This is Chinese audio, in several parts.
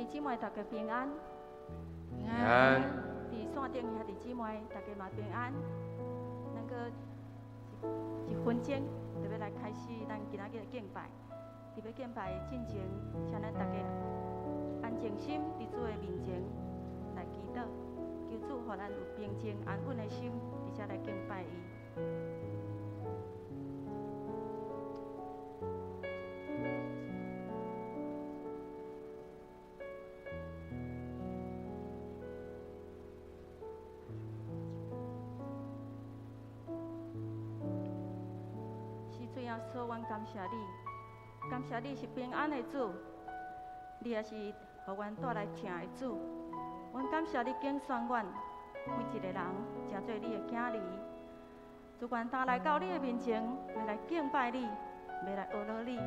姊妹大家平安。平安。伫线顶兄弟姊妹大家嘛平安。咱个一分钟就要来开始咱今仔日的敬拜。伫要敬拜进前，请咱大家安静心伫主的面前来祈祷，求主互咱有平静安稳的心，而且来敬拜伊。主耶稣，阮感谢你，感谢你是平安的主，你也是互阮带来疼的主。阮感谢你拣选阮每一个人，诚做你的囝儿。主愿当来到你的面前，要来敬拜你，要来学习你。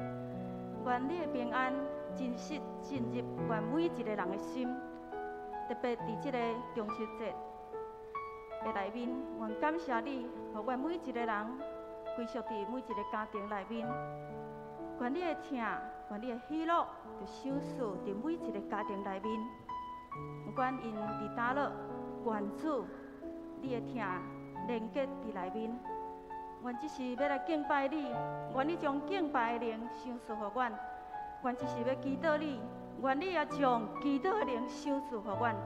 愿你的平安真实进入阮每一个人的心，特别伫这个中秋节的内面，阮感谢你，互阮每一个人。归属伫每一个家庭内面，愿你的疼，愿你的喜乐，就享受伫每一个家庭内面。不管因伫倒落，愿主你的疼连结伫内面。阮只是要来敬拜你，愿你将敬拜的灵赏赐予阮。阮只是要祈祷你，愿你也将祈祷的灵赏赐予阮，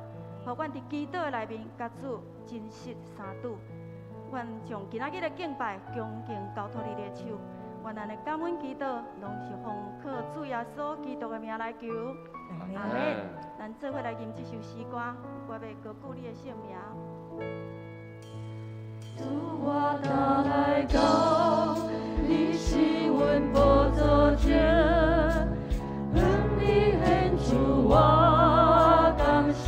互阮伫祈祷内面甲主真实相拄。阮将今仔日的敬拜恭敬交托你的手，愿咱的感恩祈祷，拢是奉靠主耶稣基督的名来求。阿门。咱做伙来吟这首诗歌，我要高举你的圣名。主我打来到，你是阮宝座前，向你献出我感谢。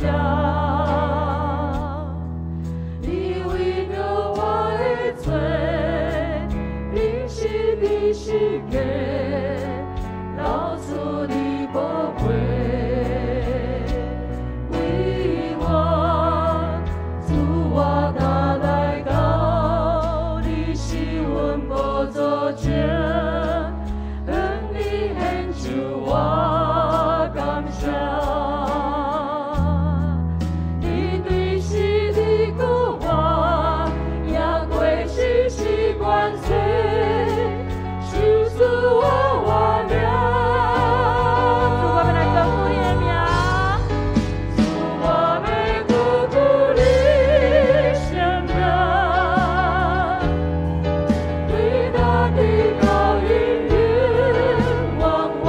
你是给老主的宝贝，为我主我打来到，你是阮宝座前，向你献出我感谢。你对视的顾我，也过世是关切。主我名，主我要来高呼你的名，主我要高呼你圣名，伟大的高音远望我，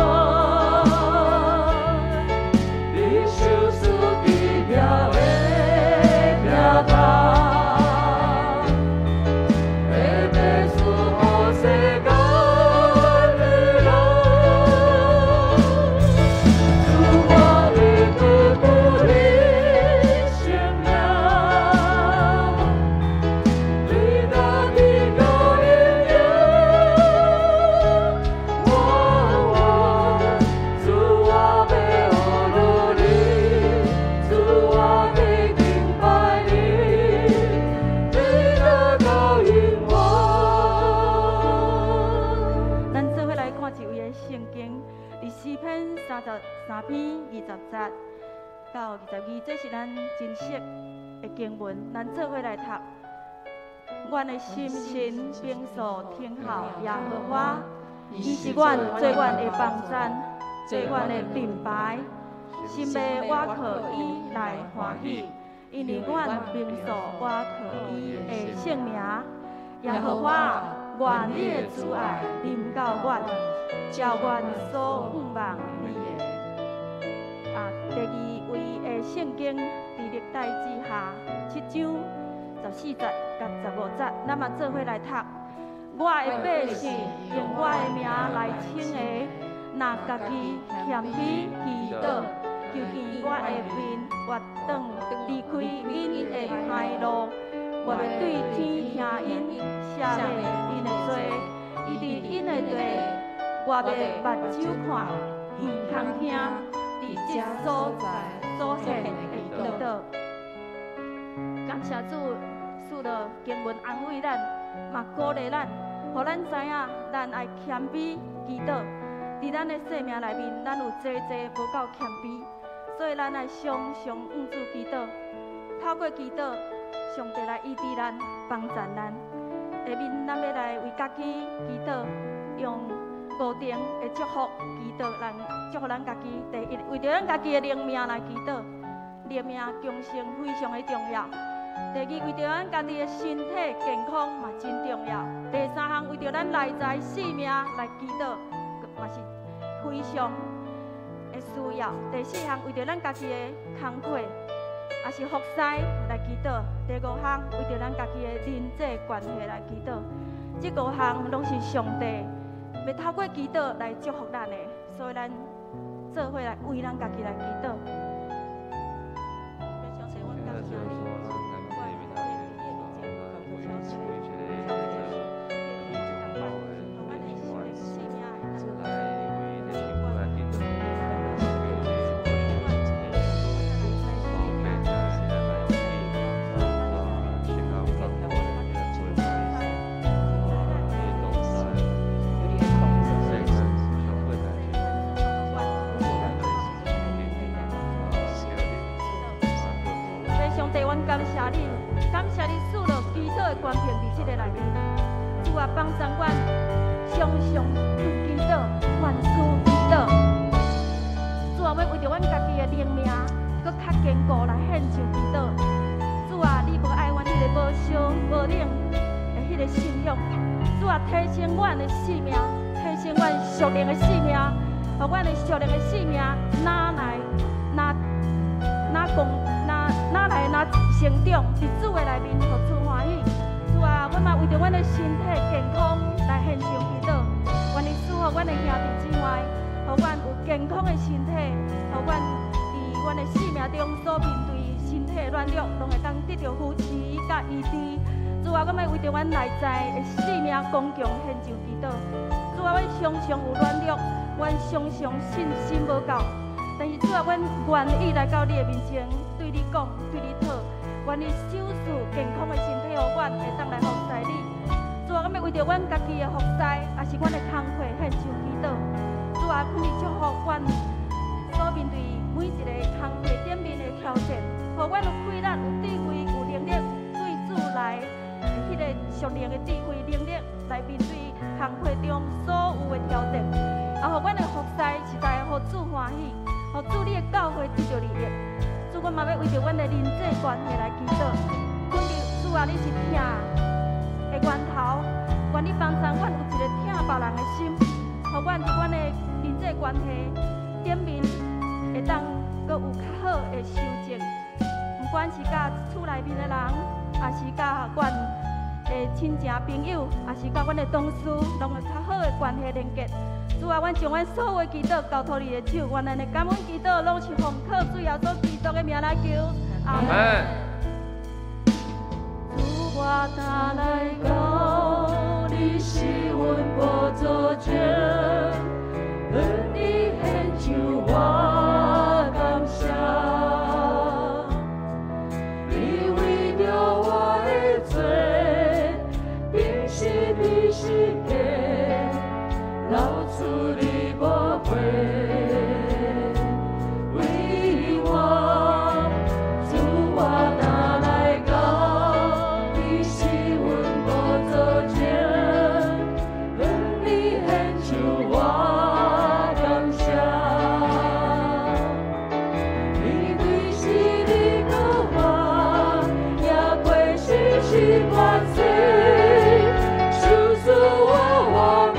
你受死的标的标塔，会被主我世界。33篇20节到22，这是咱真实的经文，咱做伙来读。阮的心神平素听候耶和华，伊是阮最阮的帮赞，最阮的品牌。心要我靠伊来欢喜，因为阮平素我靠伊的圣名。耶和华，愿你的慈爱临到阮，照阮所仰望你的。第2位的圣经伫历代志下7章14节甲15节，咱嘛做伙来读。我的百姓用我的名来称的，若家己谦卑祈祷，求见我的面，越转离开因的歹路，我要对天听因，赦免因的罪，伊伫因的地，我要目睭看，耳通听。伫这所在所献的祈祷，感谢主赐了经文安慰咱，嘛鼓励咱，互咱知影咱爱谦卑祈祷。伫咱的生命内面，咱有济无够谦卑，所以咱来常常仰主祈祷，透过祈祷，上帝来医治咱、帮助咱。下面咱要来为家己祈祷，用5点的祝福祈祷，祝福咱家己。第一，为着咱家己的灵命来祈祷，灵命强盛非常的重要。第二，为着咱家己的身体健康嘛真重要。第三项，为着咱内在性命来祈祷，嘛是非常的需要。第四项，为着咱家己的工课，也是服侍来祈祷。第5项，为着咱家己的人际关系来祈祷。这5项拢是上帝要透过祈祷来祝福咱的，所以咱做伙来为咱家己来祈祷。感谢你，感谢你赐落祈祷的关凭伫这个内面。主啊，帮助阮常常祈祷，万事祈祷。主啊，要为着阮家己的灵命，搁较坚固来献上祈祷。主啊，你无爱阮迄个无烧无冷的迄个信仰。主啊，提升阮的性命，提升阮属灵的性命，互阮的属灵的性命哪来成长，伫主的内面，互主欢喜。主啊，阮嘛为着阮的身体健康来献上祈祷，愿你赐予阮的兄弟姊妹，互阮有健康的身体，互阮伫阮的生命中所面对身体的软弱，拢会当得到扶持甲医治。主啊，阮要为着阮内在的生命刚强献上祈祷。主啊，阮常常有软弱，阮常常信心无够，但是主啊，阮愿意来到你的面前，对你讲，对你讨。愿你手术健康的身体，互阮会当来服侍你。主啊，阮要为着阮家己的服侍，也是阮的工课献上祈祷。主啊，愿你祝福阮所面对每一个工课顶面的挑战，互阮有开咱有智慧、有能力，对主来迄个属灵的智慧能力来面对工课中所有的挑战，也互阮的服侍是在互主欢喜，互主你的教会得到利益。主，阮嘛要为着阮的人际关系来祈祷。肯定主啊，你是疼的源头，愿你帮助阮有一个疼别人的心，互阮伫阮的人际关系顶面会当阁有较好的修正。不管是甲厝内面的人，也是甲阮的亲情朋友，也是甲阮的同事，拢有较好的关系连结。主啊，阮将阮所有的祈祷交托你的手，愿咱的感恩祈祷拢是奉靠主耶稣基督的名来求，阿门。主，我打来到你是阮宝座前，你献上我感谢，你为着我的罪，平息你世界。流出你宝贝，为我主我拿来到你是阮宝座前，你献上我感谢，你对是你个我，也归是是关系，属我命。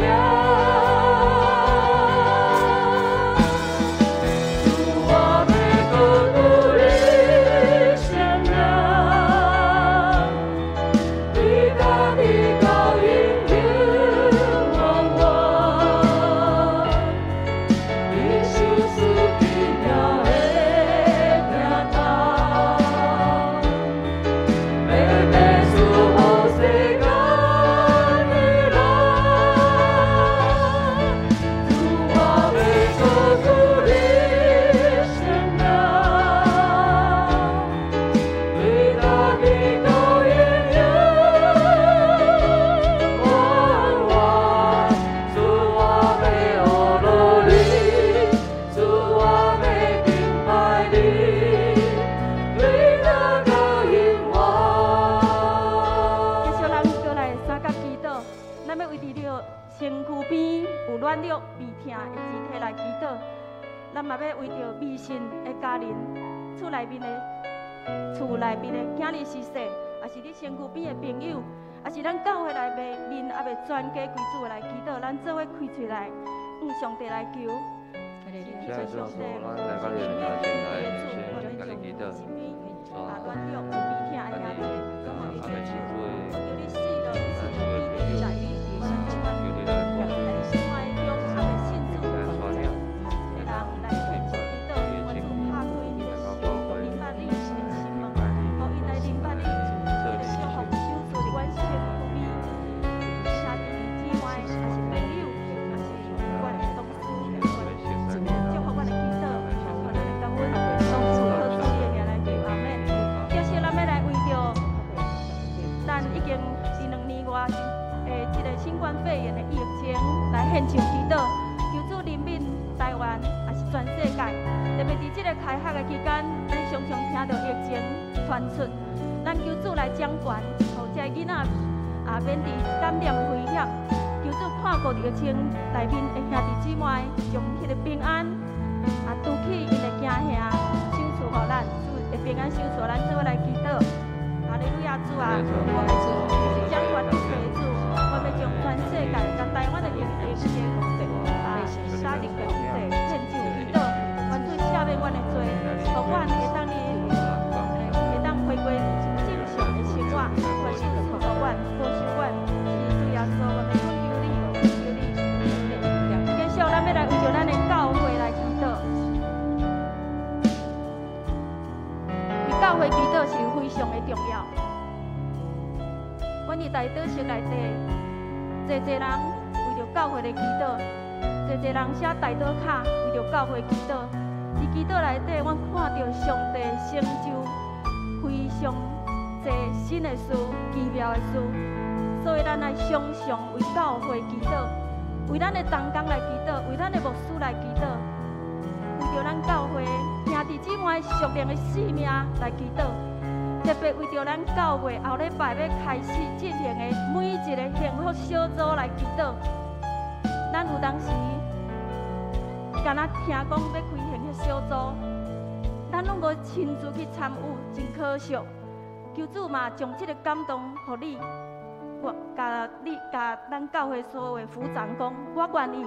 咱要为着身躯边有软弱、胃疼的肢体来祈祷。咱嘛要为着未信的家人、厝内面的囝儿媳妇，也是你身躯边的朋友，也是咱教会内面也未全家归主来祈祷。咱做伙开嘴来，上帝来求。现在就是咱来到神面前来先跟你祈祷，软弱、有胃疼的兄弟，跟我们祈求你死了，死了，你的来你的相关，还是生活中还未信主，的人来祈祷，我从拍开你的心，我明白你心的心门，我因来明白你这个小福手做的阮身躯边，兄弟姊妹，还是朋友，还是阮的同事，祝福阮的祈祷，互咱的感恩，拢是靠主的名来求，阿们。就是咱要来为着咱已经是2年外这个新冠肺炎的疫情来献上祈祷，求主怜悯台湾，也是全世界。特别伫这个开学的期间，咱常常听到疫情传出，咱求主来掌管，互这囡仔免伫感染危险。求主看顾疫情内面的兄弟姊妹，将迄个平安拄起因的惊吓，手赐互咱，主会平安手赐咱，做伙来祈祷。哈利路亚，主啊，我们主是掌管一切的主，我们将全世界、甲台湾的疫情打入个世界，献上祈祷，愿主赦免阮的罪，互阮会当回归正常的生活，愿主赐互阮，保守阮，是主耶稣，我们求你，求你，继续，咱要来为着咱的教会来祈祷。为教会祈祷是非常的重要。阮伫大岛城内底，济人为着教会的祈祷，济人写大岛卡为着教会祈祷。伫祈祷内底，阮看到上帝成就非常济新的事、奇妙的事，所以咱来常常为教会祈祷，为咱的同工来祈祷，为咱的牧师来祈祷，为着咱教会兄弟姊妹属灵的性命来祈祷。特别为着咱教会后礼拜要开始进行的每一个幸福小组来祈祷。咱有当时敢若听讲要开幸福小组，咱拢无亲自去参与，真可惜。求主嘛，将这个感动予你，甲咱教会所有的副长讲，我愿意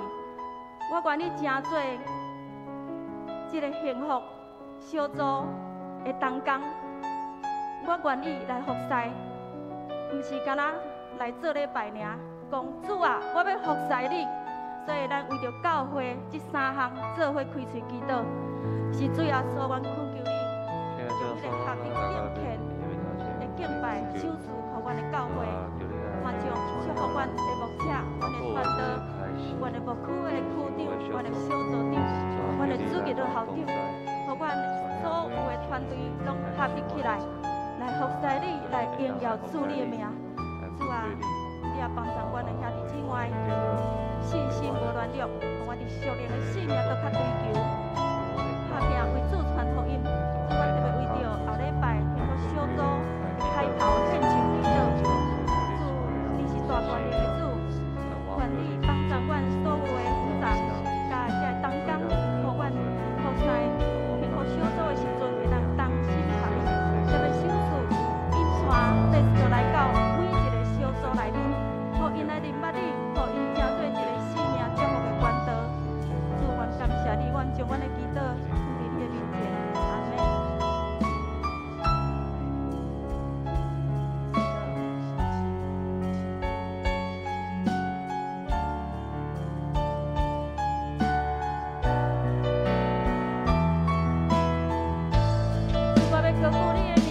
真做这个幸福小组的同工。我愿意来服侍，毋是干那来做礼拜尔。讲主啊，我要服侍你，所以咱为着教会这3项做伙开喙祈祷，是主耶稣，阮恳求你，将迄个合一敬虔的敬拜手赐予阮的教会，嘛将祝福阮的牧者、阮的传道、阮的牧区的区长、阮的小组长、阮的主日的校长，予阮所有的团队拢合一起来。来服侍你，来荣耀主你的名。主啊，你也帮助阮的兄弟姊妹，信心无软弱，互阮伫属灵的性命搁较追求，打拼为主传福音。主，阮特别为着后礼拜幸福小组开头献上祈祷。主，你是大权力的主，愿你帮助阮所有的负责，甲这同工，互阮服侍幸福小组的时阵，会当同心合意，特别手。这次就来到每一个小组内面，互因来明白你，互因成做一个生命祝福的管道。主，愿感谢你，愿将阮的祈祷放伫你的面前。阿门。主，我要高举你的名。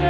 我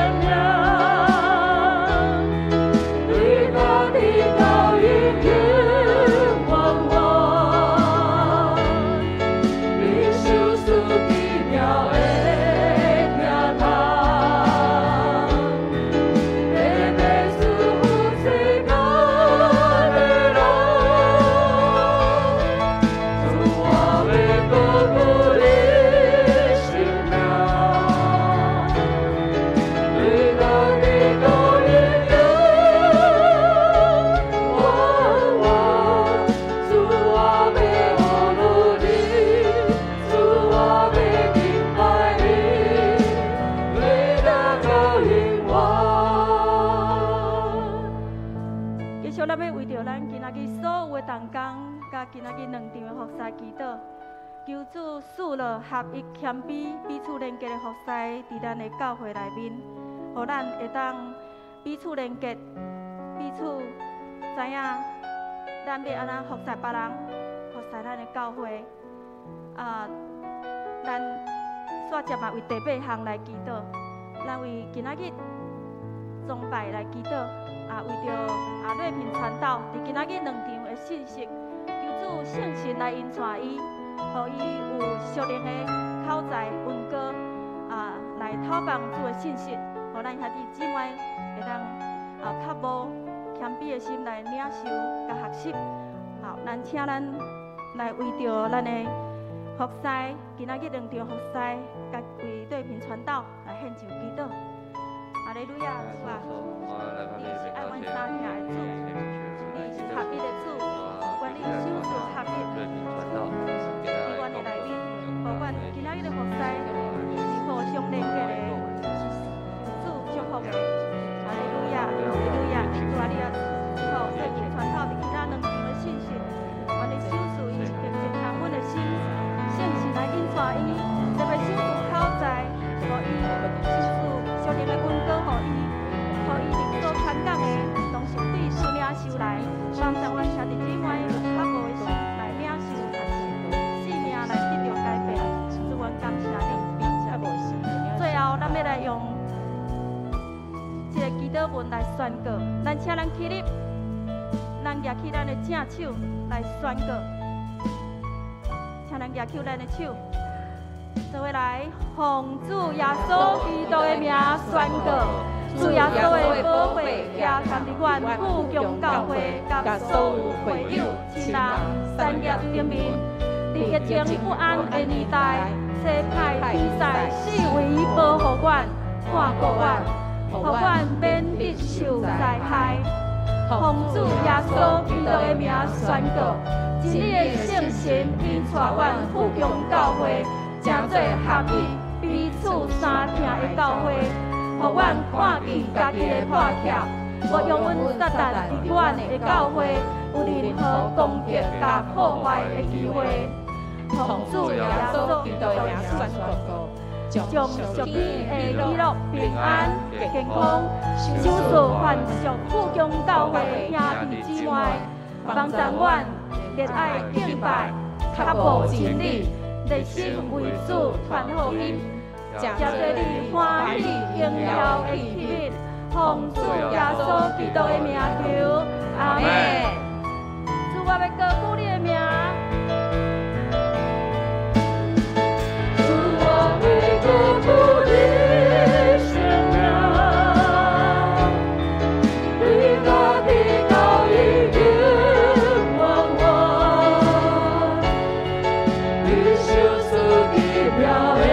续咱要为着咱今仔日所有的同工，甲今仔日2场的服侍祈祷，求主赐了合一谦卑、彼此连结的服侍，伫咱的教会内面，互咱会当彼此连结，彼此知影咱要安怎服侍别人，服侍咱的教会。咱煞接嘛为第8项来祈祷，咱为今仔日崇拜来祈祷。为着瑞平传道，伫今仔日2场的信息，求主圣神来引带伊，互伊有属灵的口才、文歌，来讨讲主的信息，互咱兄弟姊妹会当较无谦卑的心来领受甲学习。好，咱请咱来为着咱的服侍，今仔日2场服侍，甲为瑞平传道来献上祈祷。哈利路亚，主啊！你是爱阮三兄的主，你是合一的主，愿你手术合一，伫阮的内面，互阮今仔日的服侍是互相连结的主祝福的。哈利路亚，哈利路亚！主啊，你也互对面传透伫其他2场的信息，愿你手术伊平静安稳的心，圣神来引带伊，特别手术口才，互伊手术属灵的文歌，互伊灵所传讲的，拢是对主领受来，帮助阮兄弟姊妹有较无的心来领受学习，生命来得到改变。主，阮感谢你，并且无心。最后，咱要来用一个祈祷文来宣告，咱请咱起立，咱举起咱的正手来宣告，请咱举起咱的手。做伙来，奉主耶稣基督的名宣告，主耶稣的宝血也甘伫阮富强教会，甲所有会友、亲人、产业顶面，伫疫情不安的年代，差派天使四围保护阮、看顾阮，互阮免得受灾害。奉主耶稣基督的名宣告，真理的圣神引带阮富强教会。正做合一、彼此相听的教会，互阮看见家己的破欠，无用阮撒旦伫阮的教会有任何攻击甲破坏的机会。奉主耶稣基督的名宣告，将属天的喜乐、平安、健康，手术还属富强教会的兄弟姊妹，帮助阮热爱敬拜、脚步真理。热心为主传福音，藉着你欢喜荣耀的气味，奉主耶稣基督的名求，阿门。主，我要高举你的名。主，我要高举你生命，你家的高已经往我，你手术的表演。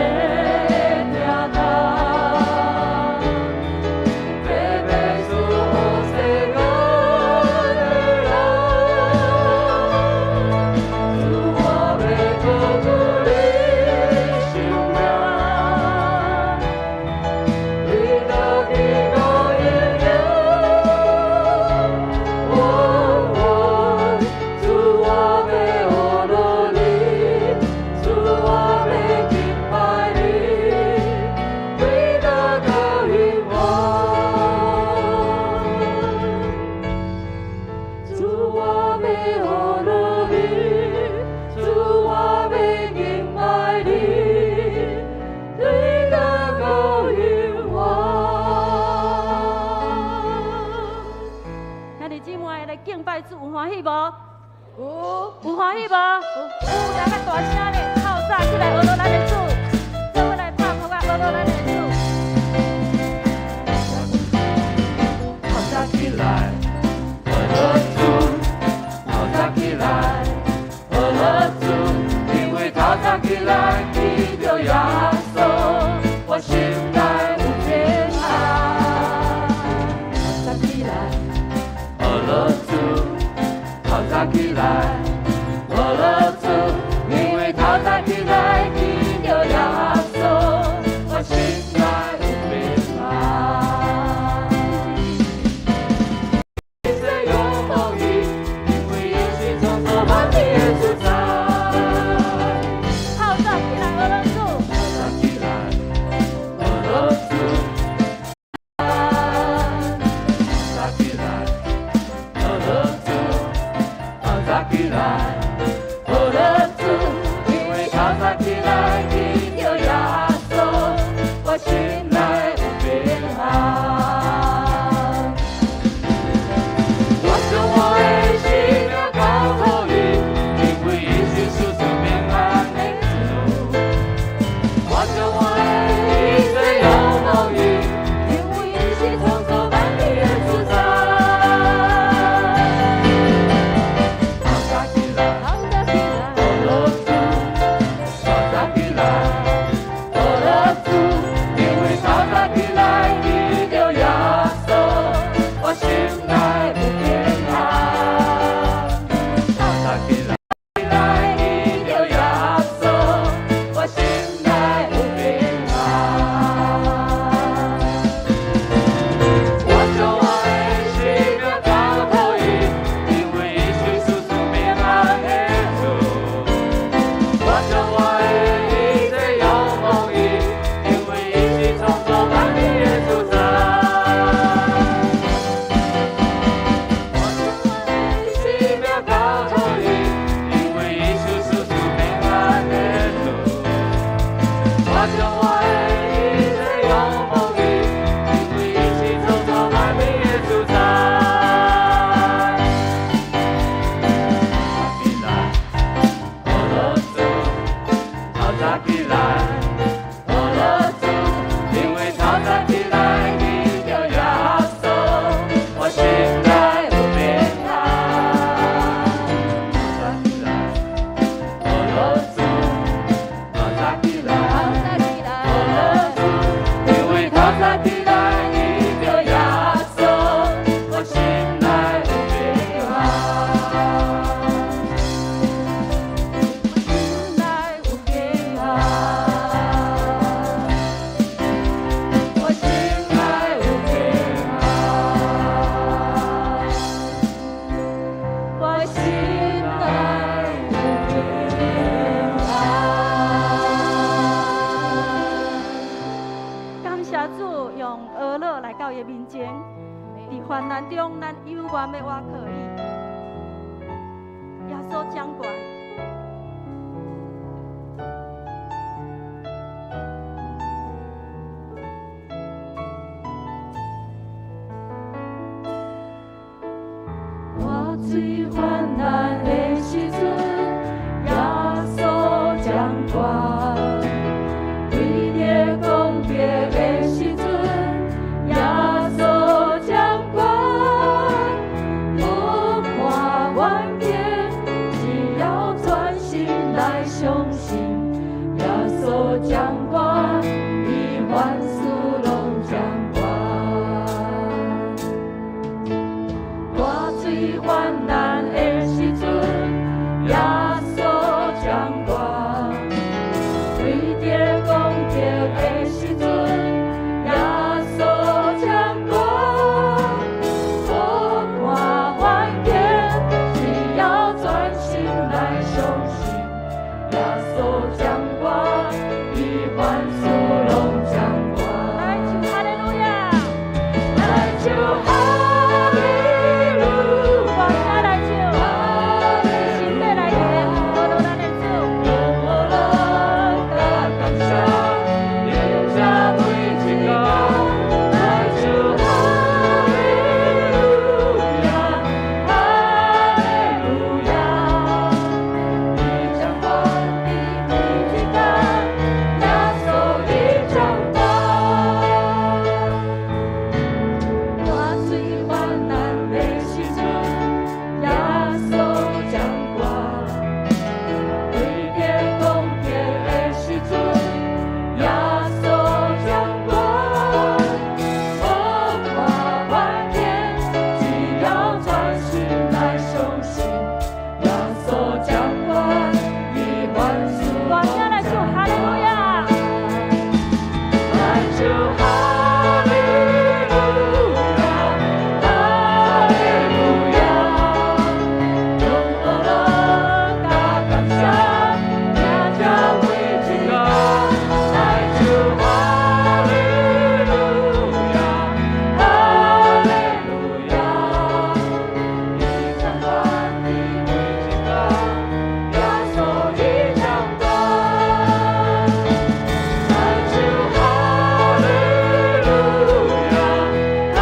有欢喜无？有，大家大声咧，号召起来，学到咱的主，做伙来拍鼓啊，学到咱的主。号召起来，学到主，号召起来，学到主，因为号召起来，记着耶稣，我心内有平安。号召起来，学到主，号召起来。我了主，因为他在起来。早起来遇到耶稣，我心内有平安，心内有平安，我心内有平安，我心内有平安。感谢主用俄乐来到伊面前，伫患难中，咱永远要倚靠伊。耶稣掌管。我最患难的时阵，耶稣掌管；为着公平的时阵，耶稣掌管。无看远景，只要专心来相信，耶稣掌管，伊万事拢掌管。我最患难的时阵，耶稣掌管；为着公平的时阵，耶稣掌管。无看远景，只要专心来相信，耶稣掌管，伊万事拢掌管。来唱哈利路亚，来唱哈利路亚。大声来唱，心底来念，阿罗咱的主。用我人甲感谢，因这每一天来唱哈利路亚，哈利路亚。伊掌管的每一天，耶稣伊掌管。我最患难的时阵，耶稣掌管；为着公平的时阵，耶稣掌管。无看远景，只要专心来相信，耶稣掌管，伊万事大声来唱哈利路亚，来唱哈利路亚，哈利路亚。用我人甲感谢，听这每一天来唱哈利路亚，哈利路亚。伊掌管的每一天，耶稣伊掌管。来唱哈利路亚，哈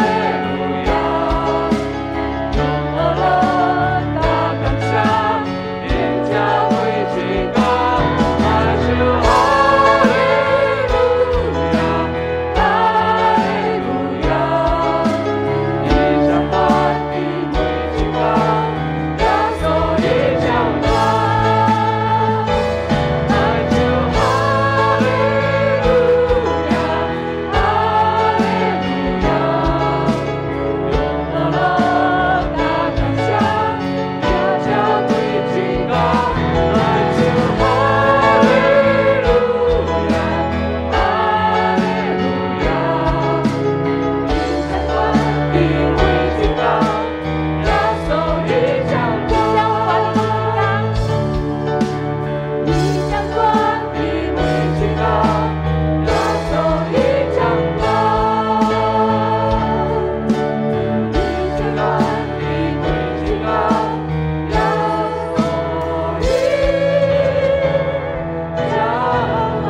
利路亚。用我人甲感谢，因这每一天来唱哈利路亚，哈利路亚。伊掌管的每一天，耶稣伊掌管。来唱哈利路亚，哈利路亚。用我人甲感谢，听这每一天来唱哈利路亚，哈利路亚。伊掌管的每一天，耶稣伊掌管。伊掌管的每一天，耶稣伊掌管。伊掌管的每一天，耶稣伊掌管。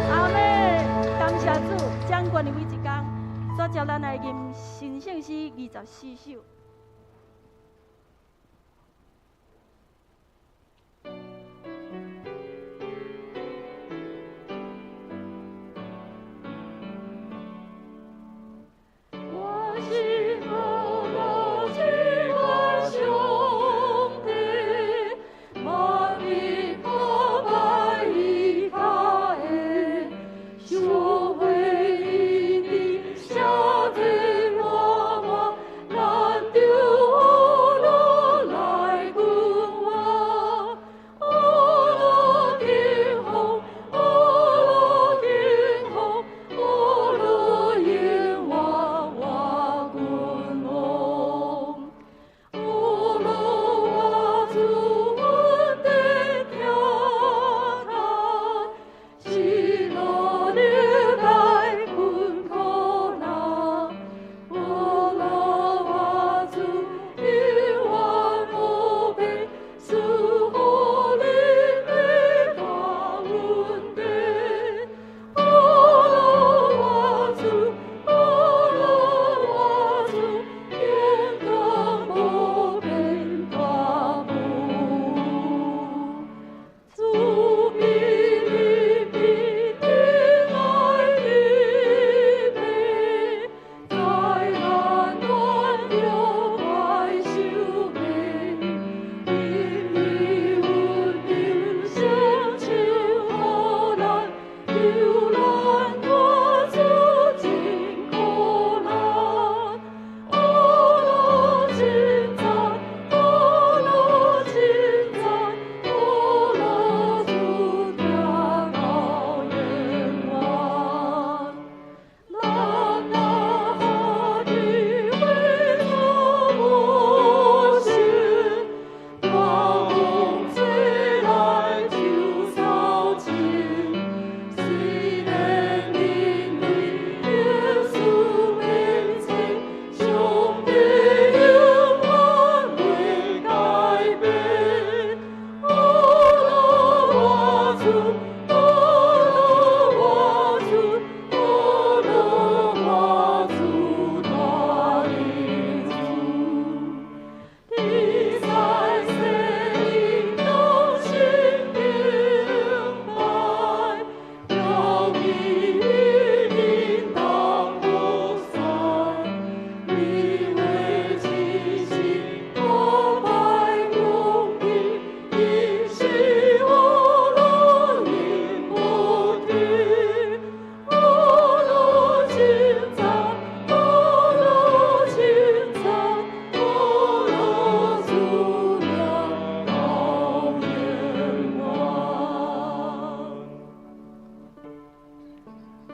阿妹，感谢主，掌管的每一天，所召咱来吟新圣诗24首。我是无路去我兄弟，莫比可拜一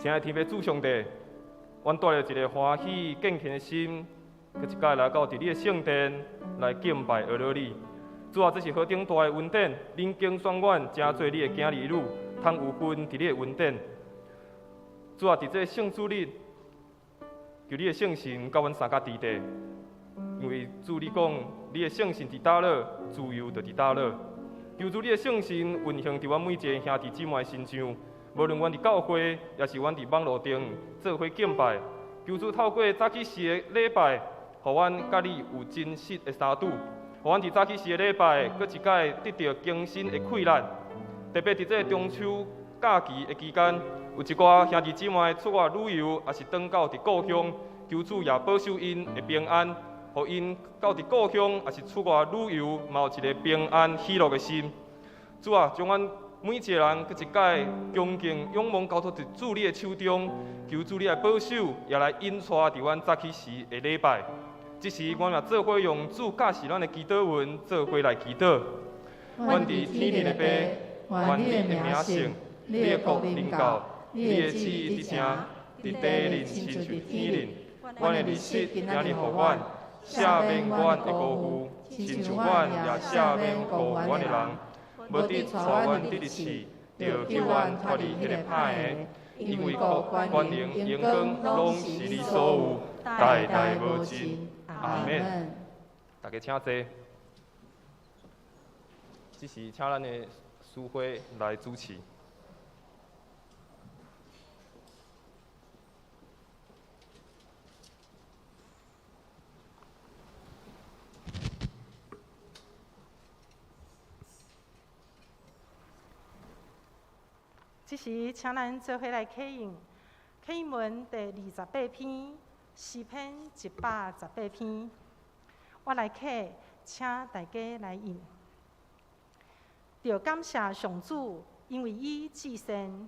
亲爱的天父主上帝，阮带着一个欢喜敬虔的心，去一摆来到伫你的圣殿来敬拜阿罗你。主啊，这是何等大的恩典！恁经选阮，真做你的囝儿女，通有份伫你的恩典。主啊，伫这圣主日，求你的圣神甲阮三甲伫地，因为主你讲，你的圣神伫倒落，自由就伫倒落。求主你的圣神运行伫阮每一个兄弟姊妹身上，无论阮伫教会，也是阮伫网络顶做伙敬拜。求主透过早起时的礼拜，互阮甲你有真实的相拄。互阮伫早起时的礼拜，搁一摆得到精神的溃烂。特别伫这个中秋假期的期间，有一寡兄弟姊妹出外旅游，也是转到伫故乡，求主也保守因的平安，互因到伫故乡，也是出外旅游，嘛有一个平安喜乐的心。主啊，将阮每一个人搁一摆恭敬仰望交托伫主你的手中，求主你来保守，也来引带伫阮早起时的礼拜。这时，阮也做伙用主教示咱的祈祷文做伙来祈祷。阮伫天边的爸，愿你的名圣，你的国临到，你的旨意伫城，伫地人亲像伫天人。阮的日食今仔日互阮，赦免阮的辜负，亲像阮也赦免辜负阮的人。无得带阮得入去，就救阮脱离迄个歹的。因为国、权能、荣光，拢是你所有，代代无尽。阿免。大家请坐。这时，请咱的书会来主持。这时，请咱做伙来启用《启文》第28篇，诗篇118篇。我来启，请大家来用。要感谢上主，因为伊至善。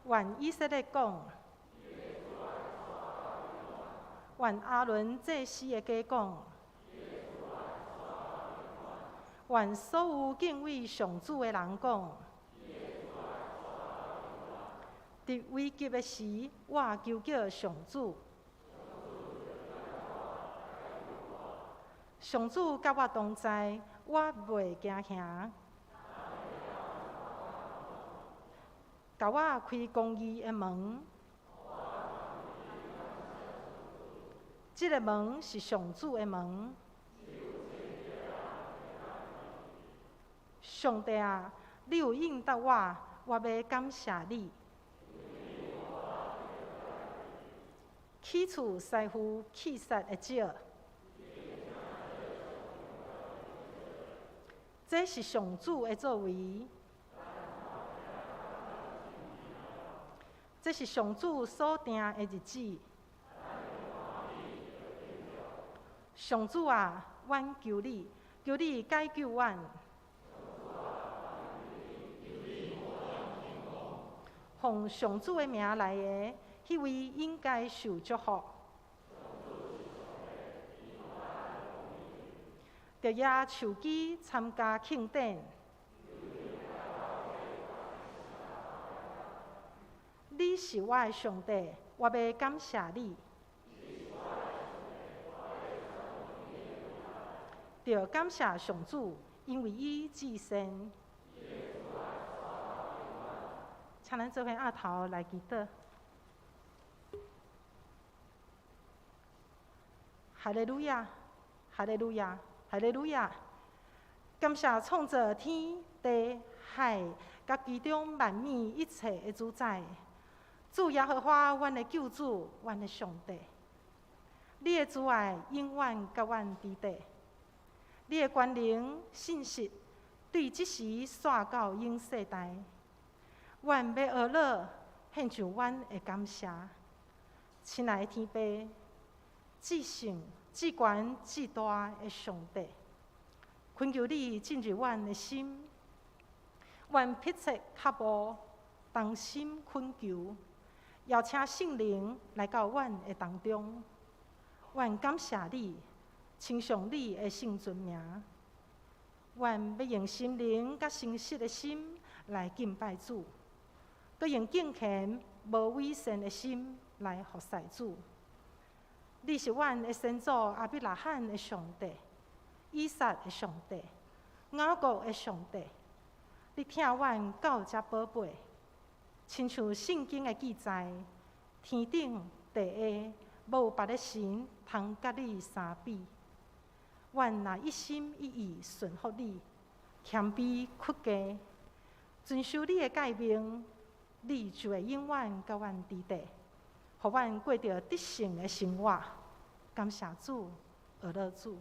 愿以色列讲，愿阿伦祭司的家讲。愿所有敬畏上主的人讲，伫危急的时，我求叫上主。上主甲我同在，我袂惊吓。甲我开公义的门，这个门是上主的门。上帝啊，你有应答我，我要感谢你。起厝师傅气煞的少，这是上主的作为，这是上主所定的日子。上主啊，阮求你，求你解救阮。奉上主的名来的，迄位应该受祝福。着也手机参加庆典。你是我的上帝，我要感谢你。着感谢上主，因为伊至善。请咱做伙额头来祈祷。哈利路亚，哈利路亚，哈利路亚！感谢创造天地海，甲其中万物一切的主宰。主耶和华，阮的救主，阮的上帝。你的慈爱永远甲阮伫地，你的权能信实，对即时煞到永世代。阮要学乐，献上阮的感谢。亲爱的天父，至圣、至权、至大的上帝，恳求你进入阮的心，阮迫切脚步，同心恳求，邀请圣灵来到阮的当中。阮感谢你，称颂你的圣尊名。阮要用心灵甲诚实的心来敬拜主。佮用敬虔、无伪善的心来服侍主。你是阮的先祖阿比拉罕的上帝，以撒的上帝，雅各的上帝。你听阮到遮宝贝，亲像圣经的记载，天顶地下无有别个神通甲你相比。阮若一心一意顺服你，谦卑屈家，遵守你的诫命，你就会永远甲阮伫地，互阮过着得胜的生活。感谢主，学乐主。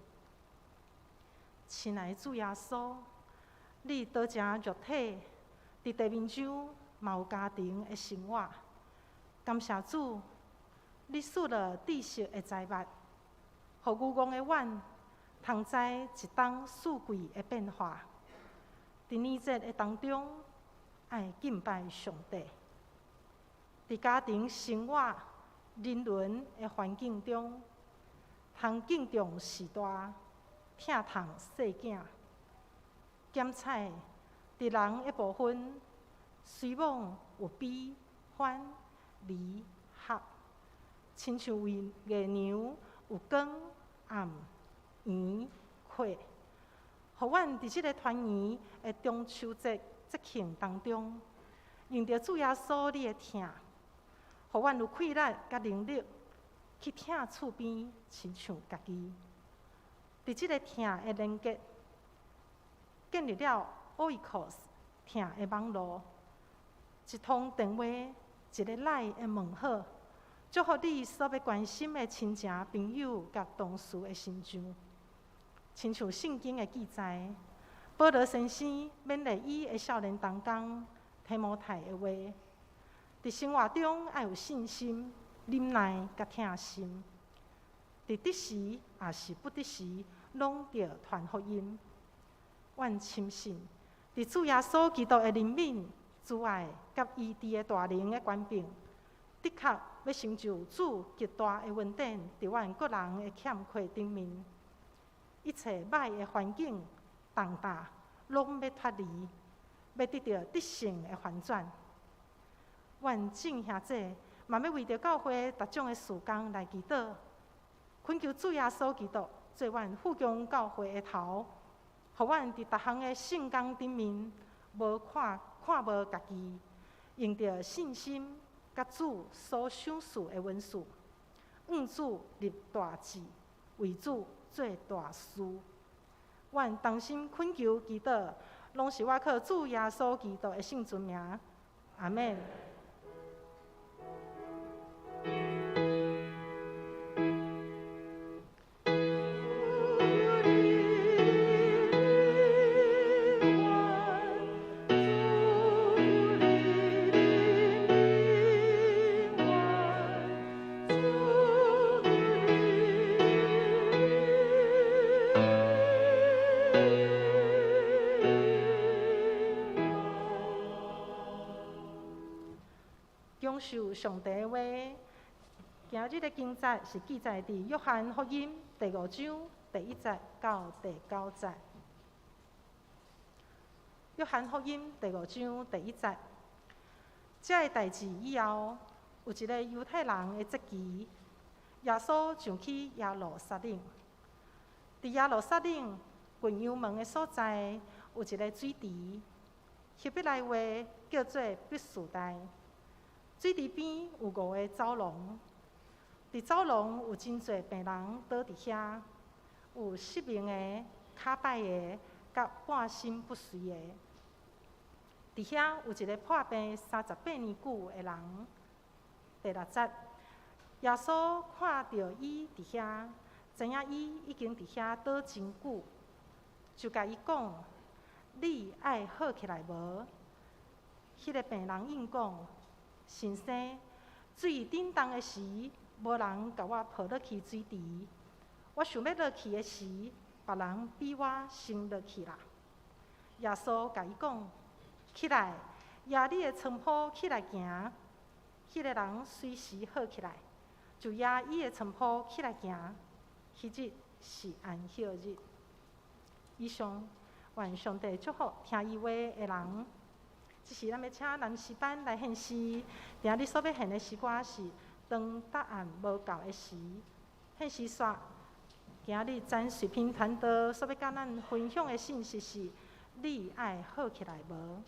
亲爱的主耶稣，你倒正肉体伫地面上，嘛有家庭的生活。感谢主，你赐了知识的财物，互愚戆的阮通知一当四季的变化。伫年节的当中，爱敬拜上帝。伫家庭生活、人伦的环境中，通敬重时大，疼痛细囝。检采伫人的部分，虽往有悲、欢、离、合，亲像为月娘有光、暗、圆、缺。互阮伫即个团圆的中秋节节庆当中，用着主耶稣你的疼，互阮有气力甲能力去疼厝边，亲像家己。伫即个疼的连结，建立了Oikos疼的网络，一通电话，一个来的问候，祝福你所要关心的亲情、朋友甲同事的心上。亲像圣经的记载，保罗先生勉励伊的少年同工提摩太的话，伫生活中要有信心、忍耐甲疼心，伫得时也是不得时，拢着传福音。阮深信，伫主耶稣基督的怜悯、慈爱甲医治的大能的权柄，的确要成就主极大的恩典，伫阮个人的欠缺顶面。一切歹的环境、重担，拢要脱离，要得到得胜的反转。阮众兄弟嘛要为着教会逐种的事工来祈祷，恳求主耶稣基督做阮富强教会的头，互阮伫逐项的圣工顶面，无看无家己，用着信心甲主所赏赐的恩赐，愿主立大志，为主做大事。阮同心恳求祈祷，拢是我靠主耶稣基督的圣尊名。阿们。享受上帝的话，今日的经节是记载伫约翰福音第5章第1节到第9节。约翰福音第5章第1节，这个代志以后，有一个犹太人的节期，耶稣上去耶路撒冷。伫耶路撒冷近阳门的所在，有一个水池，希伯来话叫做毕士大。水池边有5个走廊，伫走廊有真侪病人倒伫遐，有失明的、骹歹的，甲半身不遂的。伫遐有一个破病38年久的人。第6节，耶稣看到伊伫遐，知影伊已经伫遐倒真久，就甲伊讲：“你爱好起来无？”迄个病人应讲：“先生，水震动的时，无人甲我抱落去水池。我想要落去的时，别人比我先落去啦。”耶稣甲伊讲：“起来，拿你的床铺起来行。”迄个人随时好起来，就拿伊的床铺起来行。迄日是安息日。以上，愿上帝祝福听伊话的人。即是咱要请男诗班来献诗。今日所要献的诗歌是当答案无够的时，献诗煞。今日咱水平团队所要甲咱分享的信息是：你爱好起来无？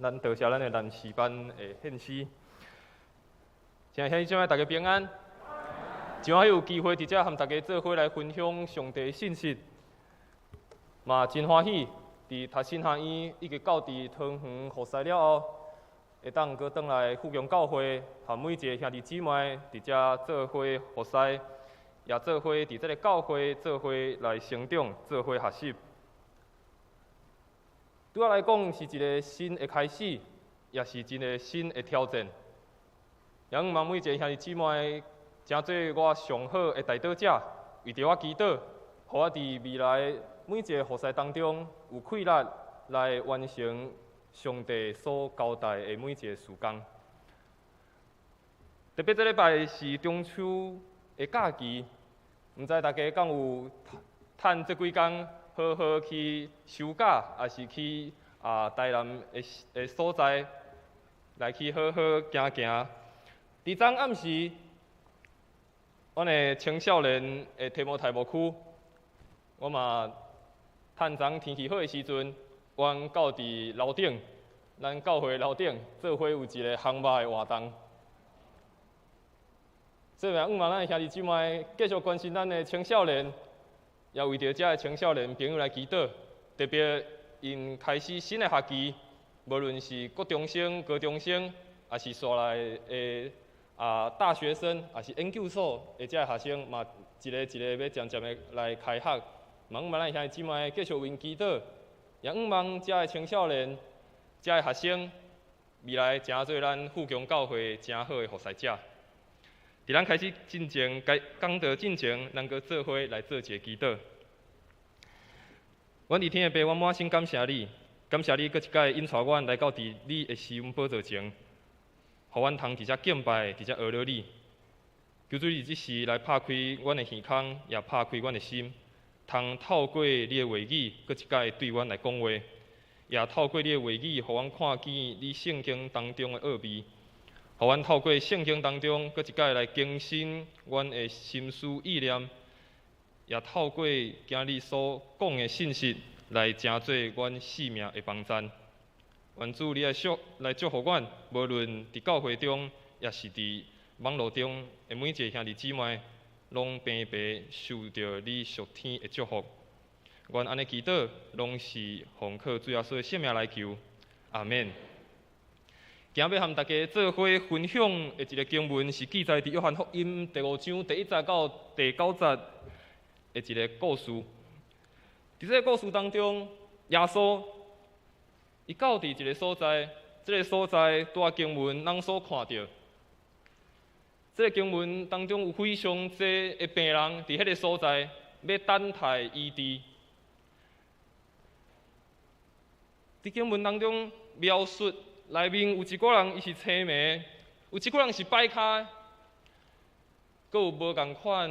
咱多谢咱的男士班的献诗。现在大家平安。今晚有机会伫遮和大家做伙来分享上帝的信息，嘛真欢喜。伫读新学院以及到伫汤圆服侍了后，会当搁转来富强教会，和每一个兄弟姊妹伫遮做伙服侍，也做伙伫这个教会做伙来成长，做伙学习。对我来讲是一个新的开始，也是一个新的挑战。也希望每一个兄弟姊妹，诚做我上好的代祷者，为着我祈祷，互我伫未来每一个服侍当中有气力来完成上帝所交代的每一个事工。特别这礼拜是中秋的假期，毋知大家敢有趁这几天好好去休假，还是去台南的所在来去好好行行。伫昨暗时，阮的青少年的提摩太牧区，我嘛趁昨天气好的时阵，阮到伫楼顶，咱教会楼顶做伙有一个航马的活动。所以也希望咱的兄弟姊妹继续关心咱的青少年，也为着遮的青少年朋友来祈祷。特别因开始新的学期，无论是国中生、高中生，还是所来的大学生，还是研究所的遮学生，嘛一个一个要渐渐的来开学。嘛，希望咱兄弟姊妹继续为因祈祷，也希望遮的青少年、遮的学生，未来诚做咱富强教会诚好的服侍者。伫咱开始进前，讲道进前，咱搁做伙来做一个祈祷。阮伫天的爸，我满心感谢你，感谢你搁一届引带阮来到伫你的施恩宝座前，互阮通伫遮敬拜，伫遮学了你。求主你即时来拍开阮的耳孔，也拍开阮的心，通透过你的话语，搁一届对阮来讲话，也透过你的话语，互阮看见你圣经当中的奥秘。互阮透过圣经当中，搁一届来更新阮的心思意念，也透过今日所讲的信息，来成做阮生命的帮助。愿主你来祝福阮，无论伫教会中，也是伫网络中的每一个兄弟姊妹，拢平白受到你属天的祝福。愿安尼祈祷，拢是奉靠主耶稣的圣名来求，阿免。今日要和大家做伙分享的一个经文，是记载伫约翰福音第5章第1节到第9节的一个故事。伫这个故事当中，耶稣伊到伫一个所在，这个所在在经文咱所看到，这个经文当中有非常多的病人伫迄个所在要等待医治。伫经文当中描述。内面有一个人，伊是青眉；有一个人是摆骹，阁有无共款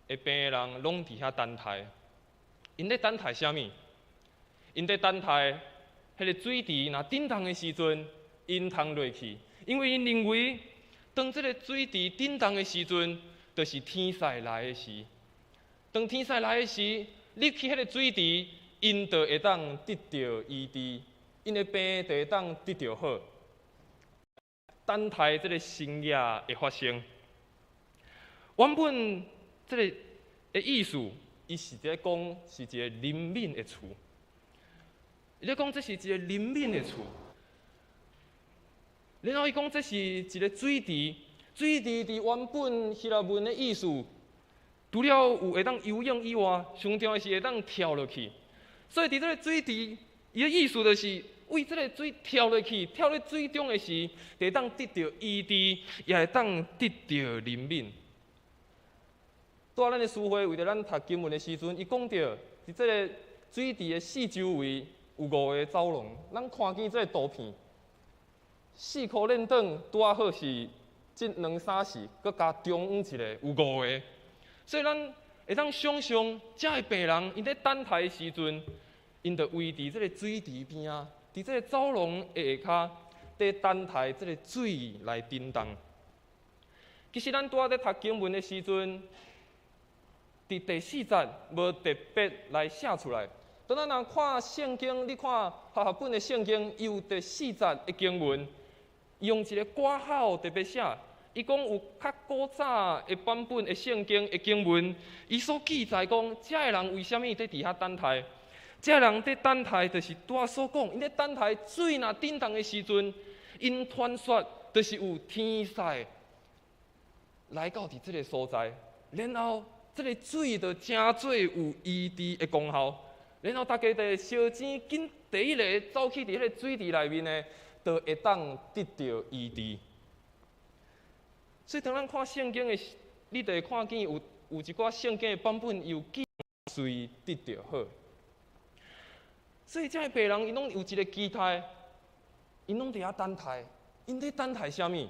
的病人，拢伫遐等待。因咧等待啥物？因咧等待迄个水池若震动的时阵，因通落去，因为因认为，当这个水池震动的时阵，就是天使来的时。当天使来的时，入去迄个水池，因就会当得到医治。因的病就会当得到好，等待这个新业的发生。原本这个的意思，伊是在讲是一个灵敏的厝。伊咧讲这是一个灵敏的厝，然后伊讲这是一个水池，水池伫原本希腊文的意思，除了有会当游泳以外，上重要是会当跳落去。所以伫这个水池，伊的意思就是。为这个水跳落去，跳入水中的时，会当得到医治，也会当得到灵敏。在咱的书会为着咱读经文的时阵，伊讲到，伫这个水池的四周围有5个走廊，咱看见这个图片，4颗链灯拄啊好是这2、3时，搁加中央一个有5个，所以咱会当想象，这个病人因咧等待的时阵，因就围伫这个水池边啊。伫这个走廊的下骹，在等待这个水来震动。其实咱拄仔在读经文的时阵，伫第4节无特别来写出来，当咱若看圣经，你看学本的圣经，有第40的经文，用一个挂号特别写。伊讲有较古早的版本的圣经的经文，伊所记载讲，遮个人为虾米在伫遐等待？遮个人在等待，就是拄仔所讲，因在等待水若震动的时阵，因传说就是有天使来到伫即个所在，然后即个水就真做有医治的功效，然后大家就烧钱，紧第一个走去伫迄个水池内面呢，就会当得到医治。所以，当咱看圣经的，你就会看见有一寡圣经的版本有记水得着好。所以，这个病人因拢有一个期待，因拢伫遐等待，因在等待啥物？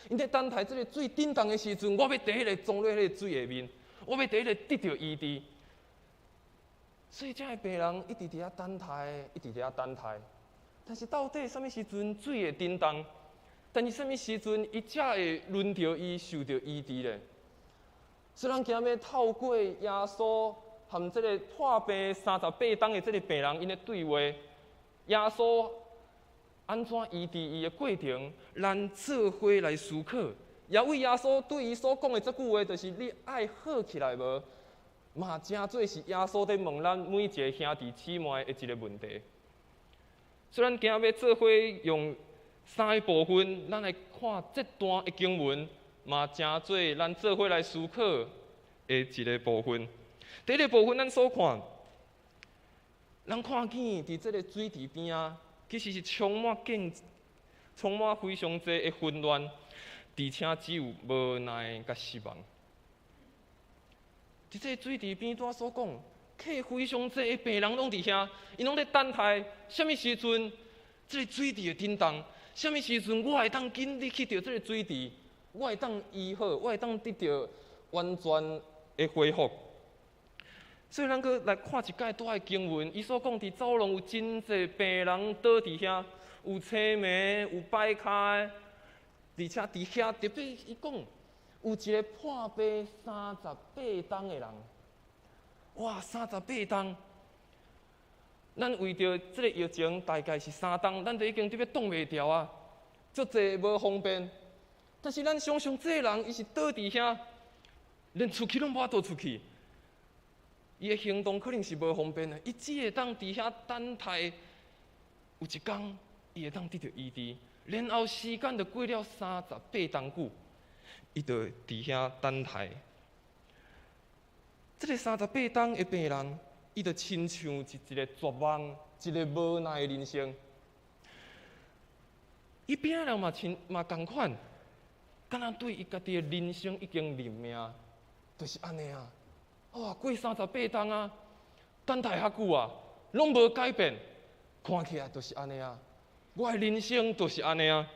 因在等待这个水震动的时阵，我要第一个撞落迄个水下面，我要第一个得着医治。所以，这个病人一直伫遐等待，一直伫遐等待。但是，到底什么时阵水会震动？但是什么时阵，伊才会轮到伊受到医治呢？所以咱今日要透过耶稣和这个破病38天的这个病人因的对话，耶稣安怎医治伊的过程，咱做伙来思考。也为耶稣对伊所讲的这句话，就是你爱好起来无？嘛，真做是耶稣在问咱每一个兄弟姊妹的一个问题。所以咱今日要做伙用3个部分，咱来看这段的经文，嘛真做咱做伙来思考的一个部分。第一个部分，咱所看，咱看见伫这个水池边啊，其实是充满非常多的混乱，而且只有无奈甲失望。伫这个水池边，拄所讲，客非常多的病人拢伫遐，因拢在等待，什么时阵这个水池会震动？什么时阵我会当紧你去到这个水池，我会当医好，我会当得到完全的恢复。所以咱搁来看一解多的经文，伊所讲伫走廊有真侪病人倒伫遐，有青梅，有摆开，而且伫遐特别伊讲有一个破病38天的人，哇，38天！咱为着这个疫情大概是3天，咱就已经特别挡袂牢啊，足侪无方便。但是咱想想，这个人伊是倒伫遐，连出去拢无法度出去，伊的行动可能是无方便的。伊只会当伫遐等待，有一天伊会当得到医治，然后时间就过了38天久，伊就伫遐等待。这个38天的病人。伊就亲像一个绝望、一个无奈的人生。伊边仔人嘛同款，敢若对伊家己的人生已经认命，就是安尼啊。哇，过38天啊，等待遐久啊，拢无改变，看起来就是安尼啊。我的人生就是安尼啊。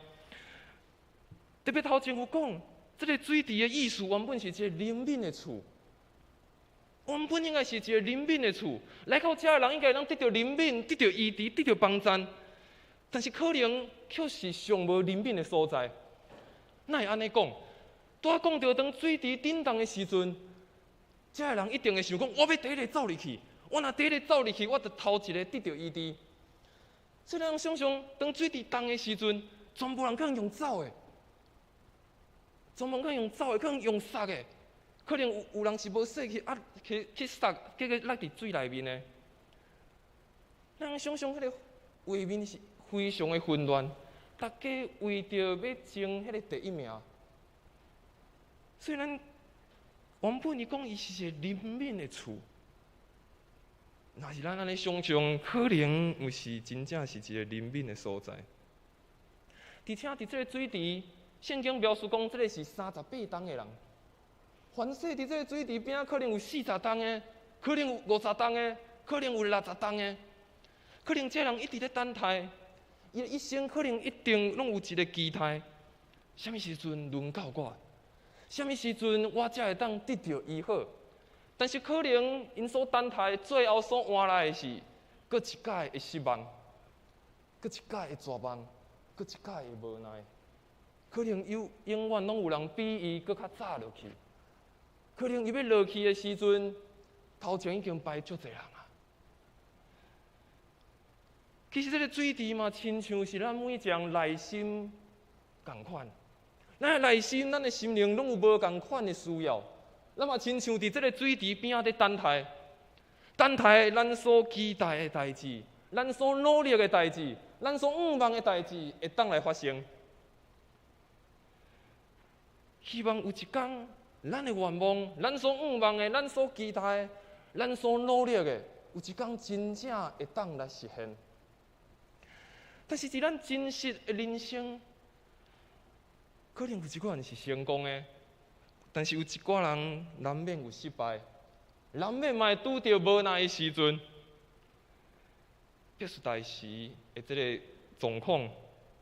特别头前有讲，这个水池的意思原本是一个灵敏的厝。原本应该是一个灵敏的厝，来到遮的人应该能得到灵敏、得到医治、得到帮助，但是可能却是上无灵敏的所在。哪会安尼讲？拄讲到当水池震动的时阵，遮的人一定会想讲：我要第一个走入去，我若第一个走入去，我就头一个得到医治。所以咱想想，当水池动的时阵，全部人可能用走的，全部可能用走的，可能用杀的。可能有人是无说去啊，去杀，结果落伫水内面的。咱想想，迄个画面是非常的混乱，大家为着要争迄个第一名。虽然原本伊讲伊是一个灵敏的厝，若是咱安尼想象，可能有是真正是一个灵敏的所在。而且伫这个水池，圣经描述讲，这个是38天的人。凡说伫这个水池边，可能有40天的，可能有50天的，可能有60天的，可能这人一直在等待，伊的一生可能一定拢有一个期待，什么时阵轮到我？什么时阵我才会当得到医好？但是可能因所等待，最后所换来的是，搁一届的失望，搁一届的绝望，搁一届的无奈，可能永远拢有人比伊搁较早落去。可能伊要落去的时阵，头前已经排足侪人啊。其实这个水池嘛，亲像是咱每一个人内心同款。咱的内心、咱的心灵，拢有无同款的需要。咱嘛亲像伫这个水池边仔咧等待，等待咱所期待的代志，咱所努力的代志，咱所仰望的代志会当来发生。希望有一天，咱的愿望、咱所仰望的、咱所期待的、咱所努力的，有一天真正会当来实现。但是伫咱真实的人生，可能有一寡人是成功的，但是有一寡人难免有失败，难免嘛会拄到无奈的时阵。必须代时的这个状况，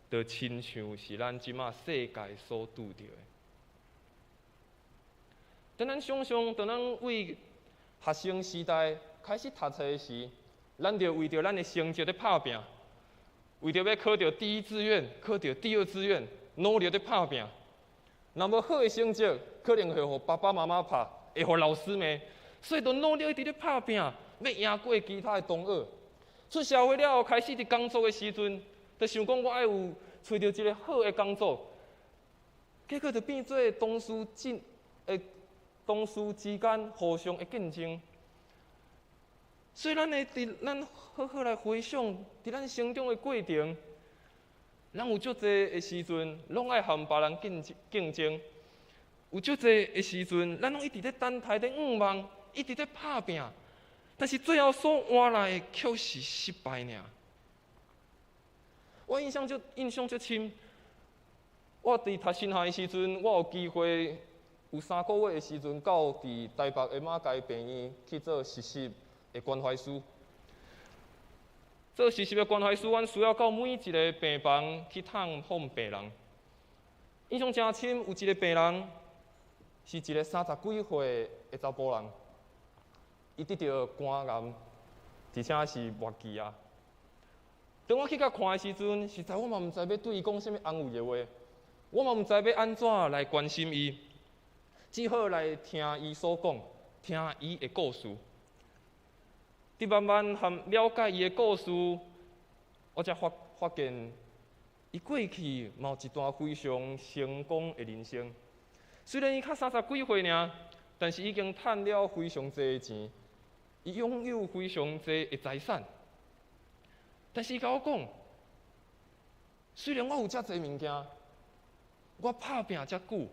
就亲像是咱即马世界所拄到的。当咱想象，当咱为学生时代开始读册时，咱就为着咱的成绩咧打拼，为着要考到第一志愿、考到第二志愿，努力咧打拼。若无好的成绩，可能会互爸爸妈妈拍，会互老师骂，所以就努力一直咧打拼，要赢过其他的同学。出社会了后，开始伫工作的时阵，就想讲我爱有找到一个好的工作，结果就变做同事之间互相的竞争。所以咱好好来回想，伫咱成长的过程，咱有足侪的时阵，拢爱和别人竞争；有足侪的时阵，咱拢一直在等待、在仰望，一直在打拼。但是最后所换来的却是失败尔。我印象足深，我伫读新校的时阵，我有机会有3个月的时阵，到伫台北的马偕病院去做实习的关怀师。做实习的关怀师，阮需要到每一个病房去探访病人。印象真深，有一个病人是一个30几岁的查甫人。伊得到肝癌，而且是末期啊。当我去甲看的时阵，实在我嘛毋知要对伊讲啥物安慰的话，我嘛毋知要安怎来关心伊，只好来听伊所讲，听伊的故事。伫慢慢了解伊的故事，我才发现，伊过去嘛有一段非常成功的人生。虽然伊较30几岁尔，但是已经赚了非常多的钱。伊拥有非常多的财产，但是伊甲我讲，虽然我有遮侪物件，我打拼遮久，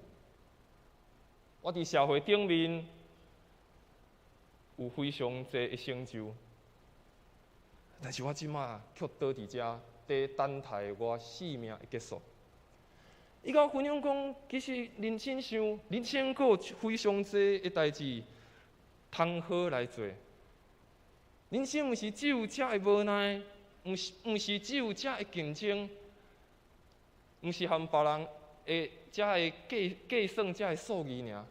我伫社会顶面有非常多的成就，但是我即马却倒伫遮，在等待我生命的结束。伊甲我分享讲，其实人生还有非常多的代志，通好来做。人生毋是只有遮的无奈，毋是只有遮的竞争，毋是和别人的遮的计算遮的数字尔。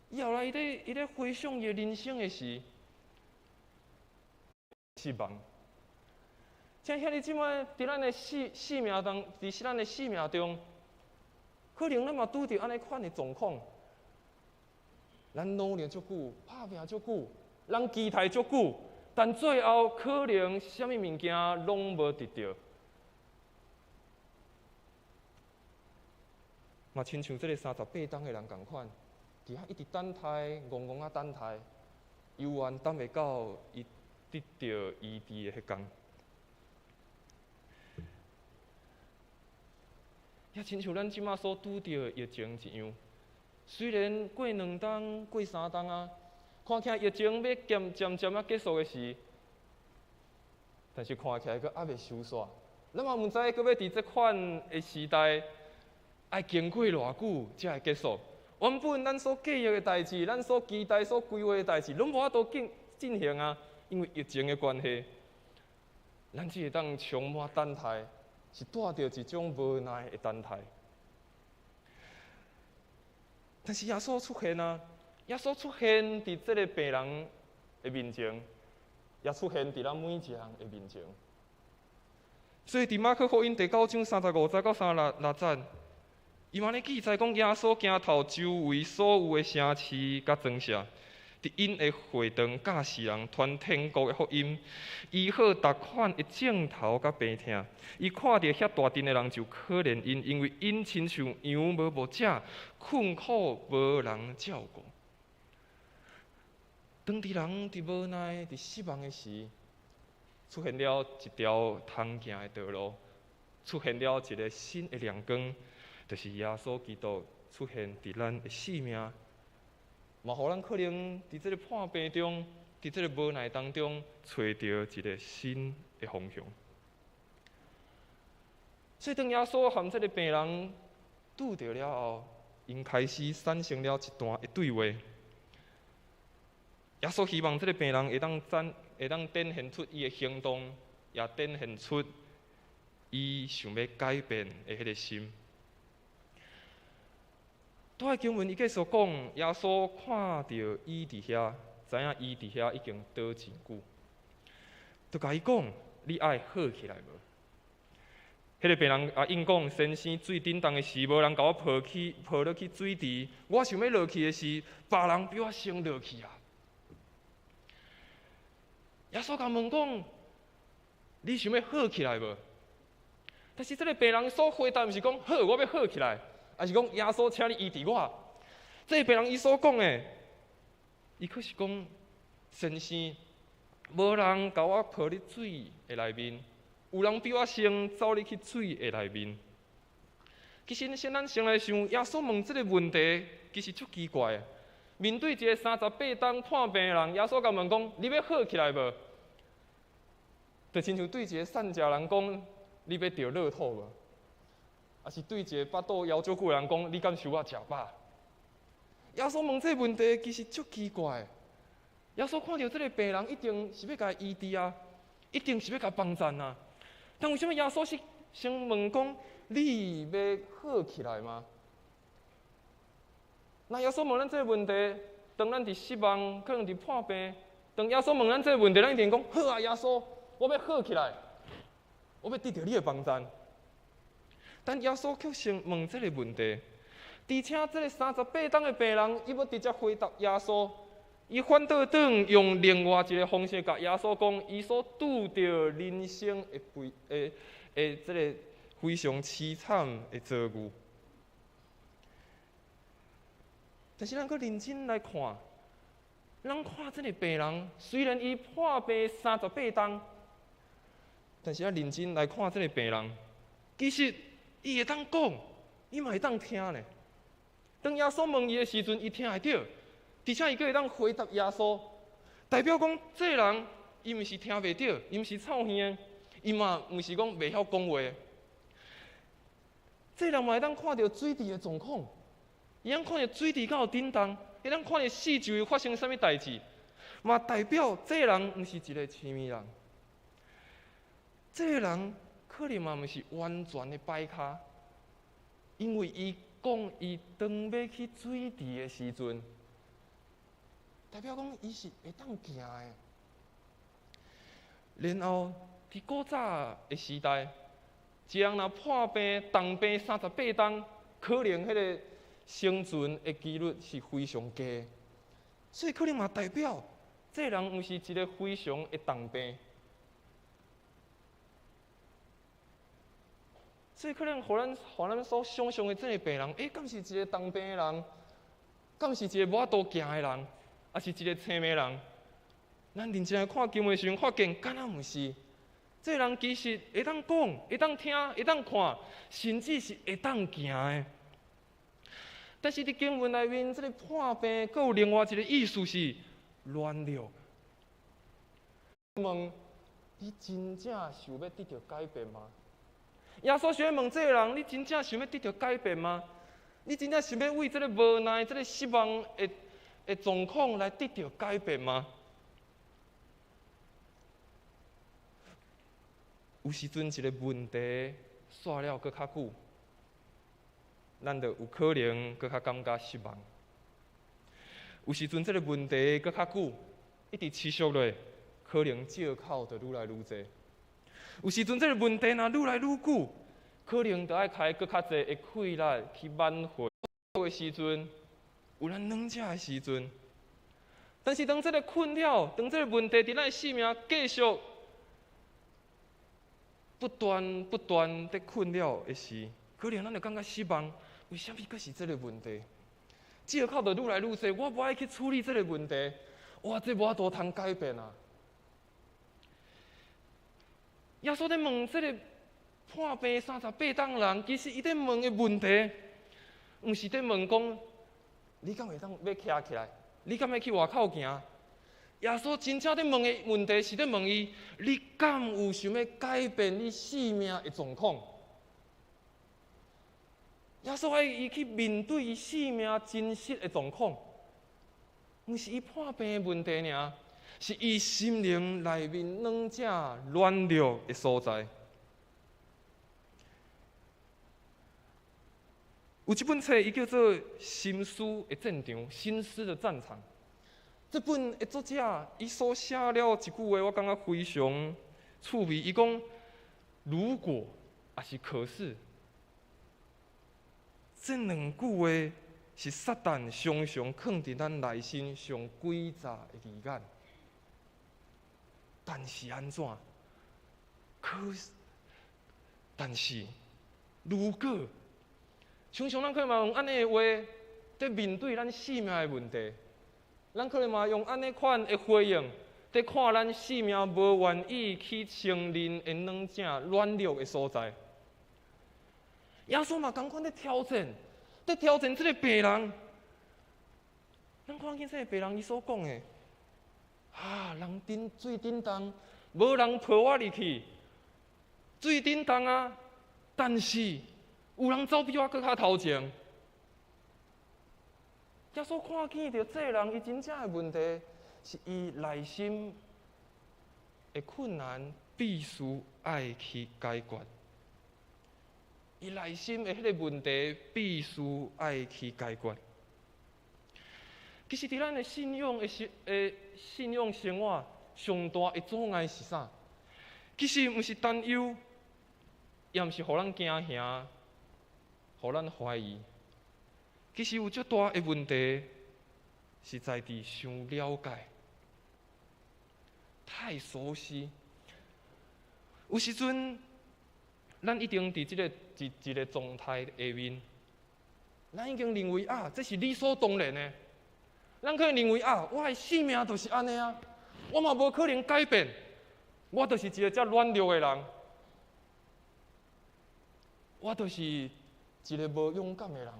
以后来伊咧回想伊人生的时，失望。像遐日即摆伫咱的生命中，伫咱的生命中，可能咱嘛拄着安尼款的状况，咱努力足久，打拼足久。人期待足久，但最后可能什么物件拢无得到，嘛亲像这个38冬的人共款，伫遐一直等待，戆啊等待，犹原等袂到伊得到医治的迄天。也亲像咱即马所拄到的疫情一样，虽然过2冬、过3冬啊。看起来疫情要渐渐结束的时，但是看起来佫还未收煞。咱嘛毋知佫要伫这款的时代，爱经过偌久才会结束。原本咱所计划的代志，咱所期待、所规划的代志，拢无法度进行啊，因为疫情的关系，咱只会当充满等待，是带着一种无奈的等待。但是耶稣出现啊！耶稣出现伫这个病人的面前，也出现伫咱每一个人的面前。所以伫马可福音第9章35节到36节，伊嘛咧记载讲耶稣行头周围所有的城市甲庄舍，伫因的会堂教世人传天国的福音，医好逐款的症头甲病痛。伊看到遐大阵的人就可怜因，因为因亲像羊无牧者，困苦无人照顾。当地人伫无奈、伫失望的时，出现了一条通行的道路，出现了一个新的亮光，就是耶稣基督出现伫咱的生命，嘛，互咱可能伫这个破病中，伫这个无奈当中，找到一个新的方向。所以，当耶稣和这个病人拄着了后，因开始产生了一段的对话。耶稣希望这个病人会当展现出伊的行动，也展现出伊想要改变的迄个心。拄仔经文伊继续讲，耶稣看到伊伫遐，知影伊伫遐已经倒真久，就甲伊讲：你爱好起来无？迄个病人也应讲：先生，水叮当的时，无人甲我抱落去水池，我想要落去的时，别人比我先落去啊！耶稣甲问讲：你想要好起来无？但是这个病人所回答毋是讲好，我要好起来，而是讲耶稣，请你医治我。这个病人伊所讲的，伊可是讲先生，无人甲我抱入水的内面，有人比我先走入去水的内面。其实咱先来想，耶稣问这个问题，其实足奇怪的。面对一个38当破病的人，耶稣甲问讲：你要好起来无？就亲像对一个散食人讲：你要着乐透无？也是对一个腹肚枵足久的人讲：你敢受我食饱？耶稣问这个问题，其实足奇怪的。耶稣看到这个病人，一定是要甲伊医治啊，一定是要甲帮助啊。但为什么耶稣是先问讲：你要好起来吗？那耶稣问咱这个问题，当咱伫失望，可能伫破病，当耶稣问咱这个问题，咱一定讲：好啊，耶稣，我要好起来，我要得到你的帮助。但耶稣却先问这个问题，而且这个38当的病人，伊要直接回答耶稣，伊反倒转用另外一个方式甲耶稣讲，伊所拄着人生的这个非常凄惨的遭遇。但是咱搁认真来看，咱看这个病人，虽然伊破病38当，但是咱认真来看这个病人，其实伊会当讲，伊嘛会当听呢。当耶稣问伊的时阵，伊听会到，而且伊阁会当回答耶稣，代表讲这个人伊毋是听袂到，伊毋是臭耳的，伊嘛毋是讲袂晓讲话的。这个人嘛会当看到水池的状况。伊通看到水池敢有震动，伊通看到四周围发生啥物代志，嘛代表这个人毋是一个痴迷人。这个人可能嘛毋是完全的摆卡，因为伊讲伊当要去水池的时阵，代表讲伊是会当行的。然后伫古早的时代，一人若破病、重病38当，可能迄个生存的几率是非常低，所以可能嘛代表这个人毋是一个非常的重病，所以可能互咱所想象的这个病人，敢是一个重病的人，敢是一个无法度行的人，还是一个青迷人？咱认真来看经文时，发现敢若毋是。这个人其实会当讲、会当听、会当看，甚至是会当行的。但是伫经文内面，这个破病，佮有另外一个意思是软弱。问你真正想要得到改变吗？耶稣想要问这个人：你真正想要得到改变吗？你真正想要为这个无奈、这个失望的状况来得到改变吗？有时阵一个问题煞了搁较久。咱就有可能搁较感觉失望。有时阵这个问题搁较久，一直持续落，可能借口就愈来愈多。有时阵这个问题若愈来愈久，可能就爱开搁较侪的气力去挽回的时阵，有咱软者的时阵，但是当这个困扰，当这个问题伫咱生命继续不断的困扰的时，可能咱就感觉失望。为什么阁是这个问题？借口就愈来愈多，我无爱去处理这个问题，哇，这无法度通改变啊！耶稣在问这个破病38档人，其实伊在问的问题，毋是在问讲，你敢会当要徛起来？你敢要去外口行？耶稣真正在问的问题是在问伊：你敢有想要改变你生命的状况？耶稣爱伊去面对伊生命真实的状况，毋是伊破病的问题尔，是伊心灵内面软者软弱的所在。有一本册，伊叫做《心思的战场》，心思的战场。这本的作者，伊所写了一句话，我感觉非常趣味。伊讲：如果也是可是。这两句话是撒旦常常藏伫咱内心上诡诈的字眼。但是安怎？但是如果常常咱可能嘛用安尼的话，在面对咱生命的问题，咱可能嘛用安尼款的回应，在看咱生命无愿意去承认的软者软弱的所在。耶稣嘛同款在挑战这个病人。咱看见这个病人伊所讲的，人水叮当，无人抱我入去，水叮当啊！但是有人走比我更较头前。耶稣看见着这个人，伊真正的问题是伊内心的困难，必须爱去解决。伊内心的迄个问题必须爱去解决。其实，伫咱的信仰生活上大的阻碍是啥？其实毋是担忧，也毋是互咱惊吓，互咱怀疑。其实有足大的问题是在伫伤了解，太熟悉。有时阵，咱一定伫一个状态下面，咱已经认为这是理所当然的。咱可能认为我的生命就是安尼啊，我嘛无可能改变，我就是一个遮软弱的人，我就是一个无勇敢的人。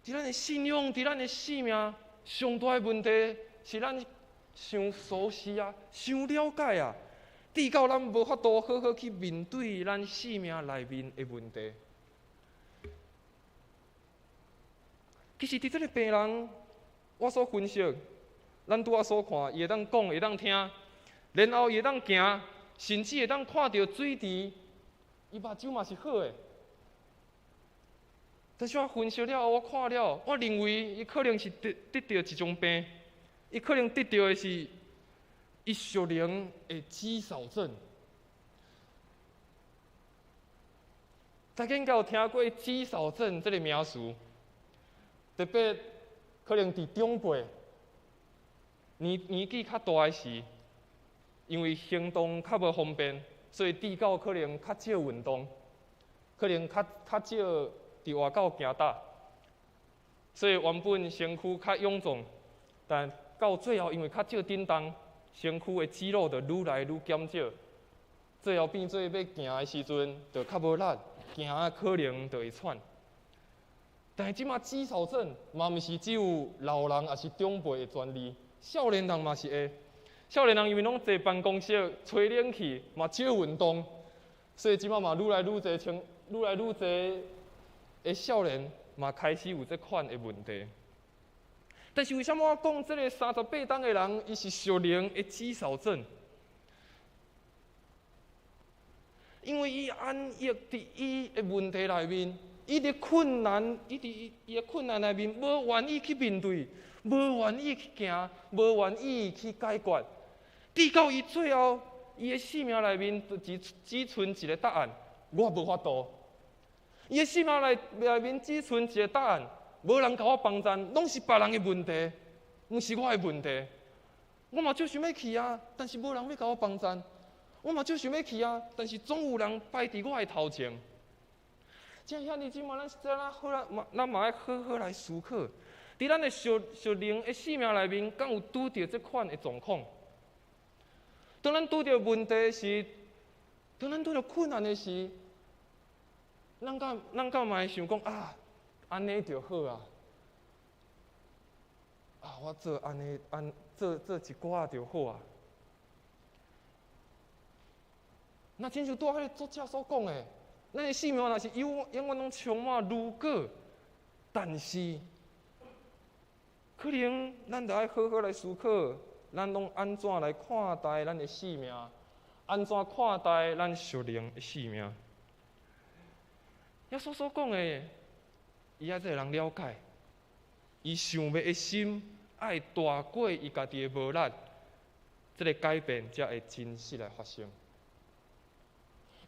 伫咱的信仰，伫咱的生命，上大的问题是咱伤熟悉伤了解直到咱无法度好好去面对咱生命内面的问题。其实，伫这个病人，我所分析，咱拄仔所看，伊会当讲，会当听，然后伊会当行，甚至会当看到水池，伊目睭嘛是好的。但是我分析了，我看了，我认为伊可能是得到一种病，伊可能得到的是伊属灵的肌少症。大家应该有听过肌少症这个名词，特别可能伫长辈年纪较大的时，因为行动较无方便，所以地到可能较少运动，可能较少伫外口行踏，所以原本身躯较臃肿，但到最后因为较少振动，身躯的肌肉就愈来愈减少，最后变做要行的时阵就较无力，行啊可能就会喘。但是即马肌少症嘛，毋是只有老人也是长辈的专利，少年人嘛是会。少年人因为拢坐办公室吹冷气，嘛少运动，所以即马嘛愈来愈侪的少年嘛开始有这款的问题。但是为什么我讲这个38档的人，伊是属灵的肌少症？因为伊安逸伫伊的问题内面，伊的困难内面，无愿意去面对，无愿意去行，无愿意去解决，直到伊最后，伊的生命内面只存一个答案：我无法度。伊的生命内面只存一个答案：无人甲我帮衬，拢是别人的问题，毋是我的问题。我嘛就想要去啊，但是无人要甲我帮衬。我嘛就想要去啊，但是总有人排伫我的头前。正遐日子嘛，咱好啦，咱嘛爱好好来思考，伫咱的属灵的生命内面，敢有拄着这款的状况？当咱拄着问题时，当咱拄着困难的时，咱敢嘛会想讲啊，安尼就好啊！啊，我做安尼做一寡就好啊！那亲像拄仔迄个作者所讲的，咱的生命若是永远拢充满如果，但是可能咱得爱好好来思考，咱拢安怎来看待咱的生命，安怎看待咱属灵的生命。耶稣所讲的，伊爱这个人了解，伊想要的心爱大过伊家己的无力，这个改变才会真实来发生。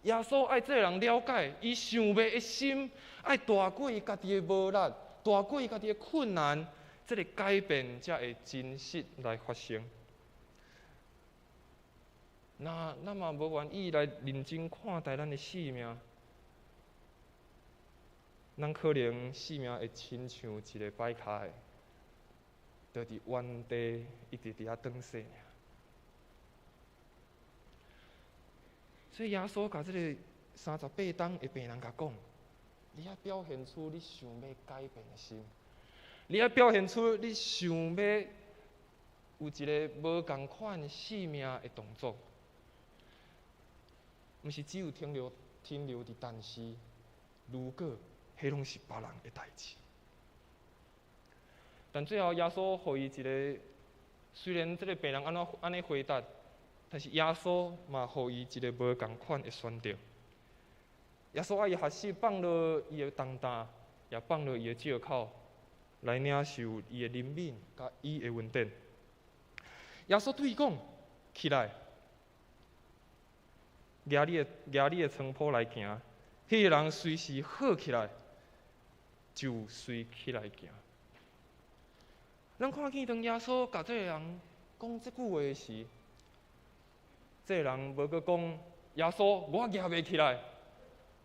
耶稣爱这个人了解，伊想要的心爱大过伊家己的无力，大过伊家己的困难，这个改变才会真实来发生。那咱嘛无愿意来认真看待咱的生命，咱可能生命会亲像一个摆卡的，就伫原地一直伫遐等死尔。所以耶稣甲这个38当的病人甲讲，你要表现出你想要改变的心，你要表现出你想要有一个无共款生命的动作，毋是只有停留伫但是，如果迄拢是别人的代志。但最后耶稣互伊一个，虽然这个病人安尼回答。但是耶稣嘛，互伊一个无共款的选择。耶稣爱伊学习放落伊的重担，也放落伊的借口，来领受伊的怜悯甲伊的恩典。耶稣对伊讲：起来，举你的床铺来行。迄个人随时好起来，就随起来行。咱看见当耶稣甲这个人讲这句话时，这个人无阁讲，耶稣，我举袂起来，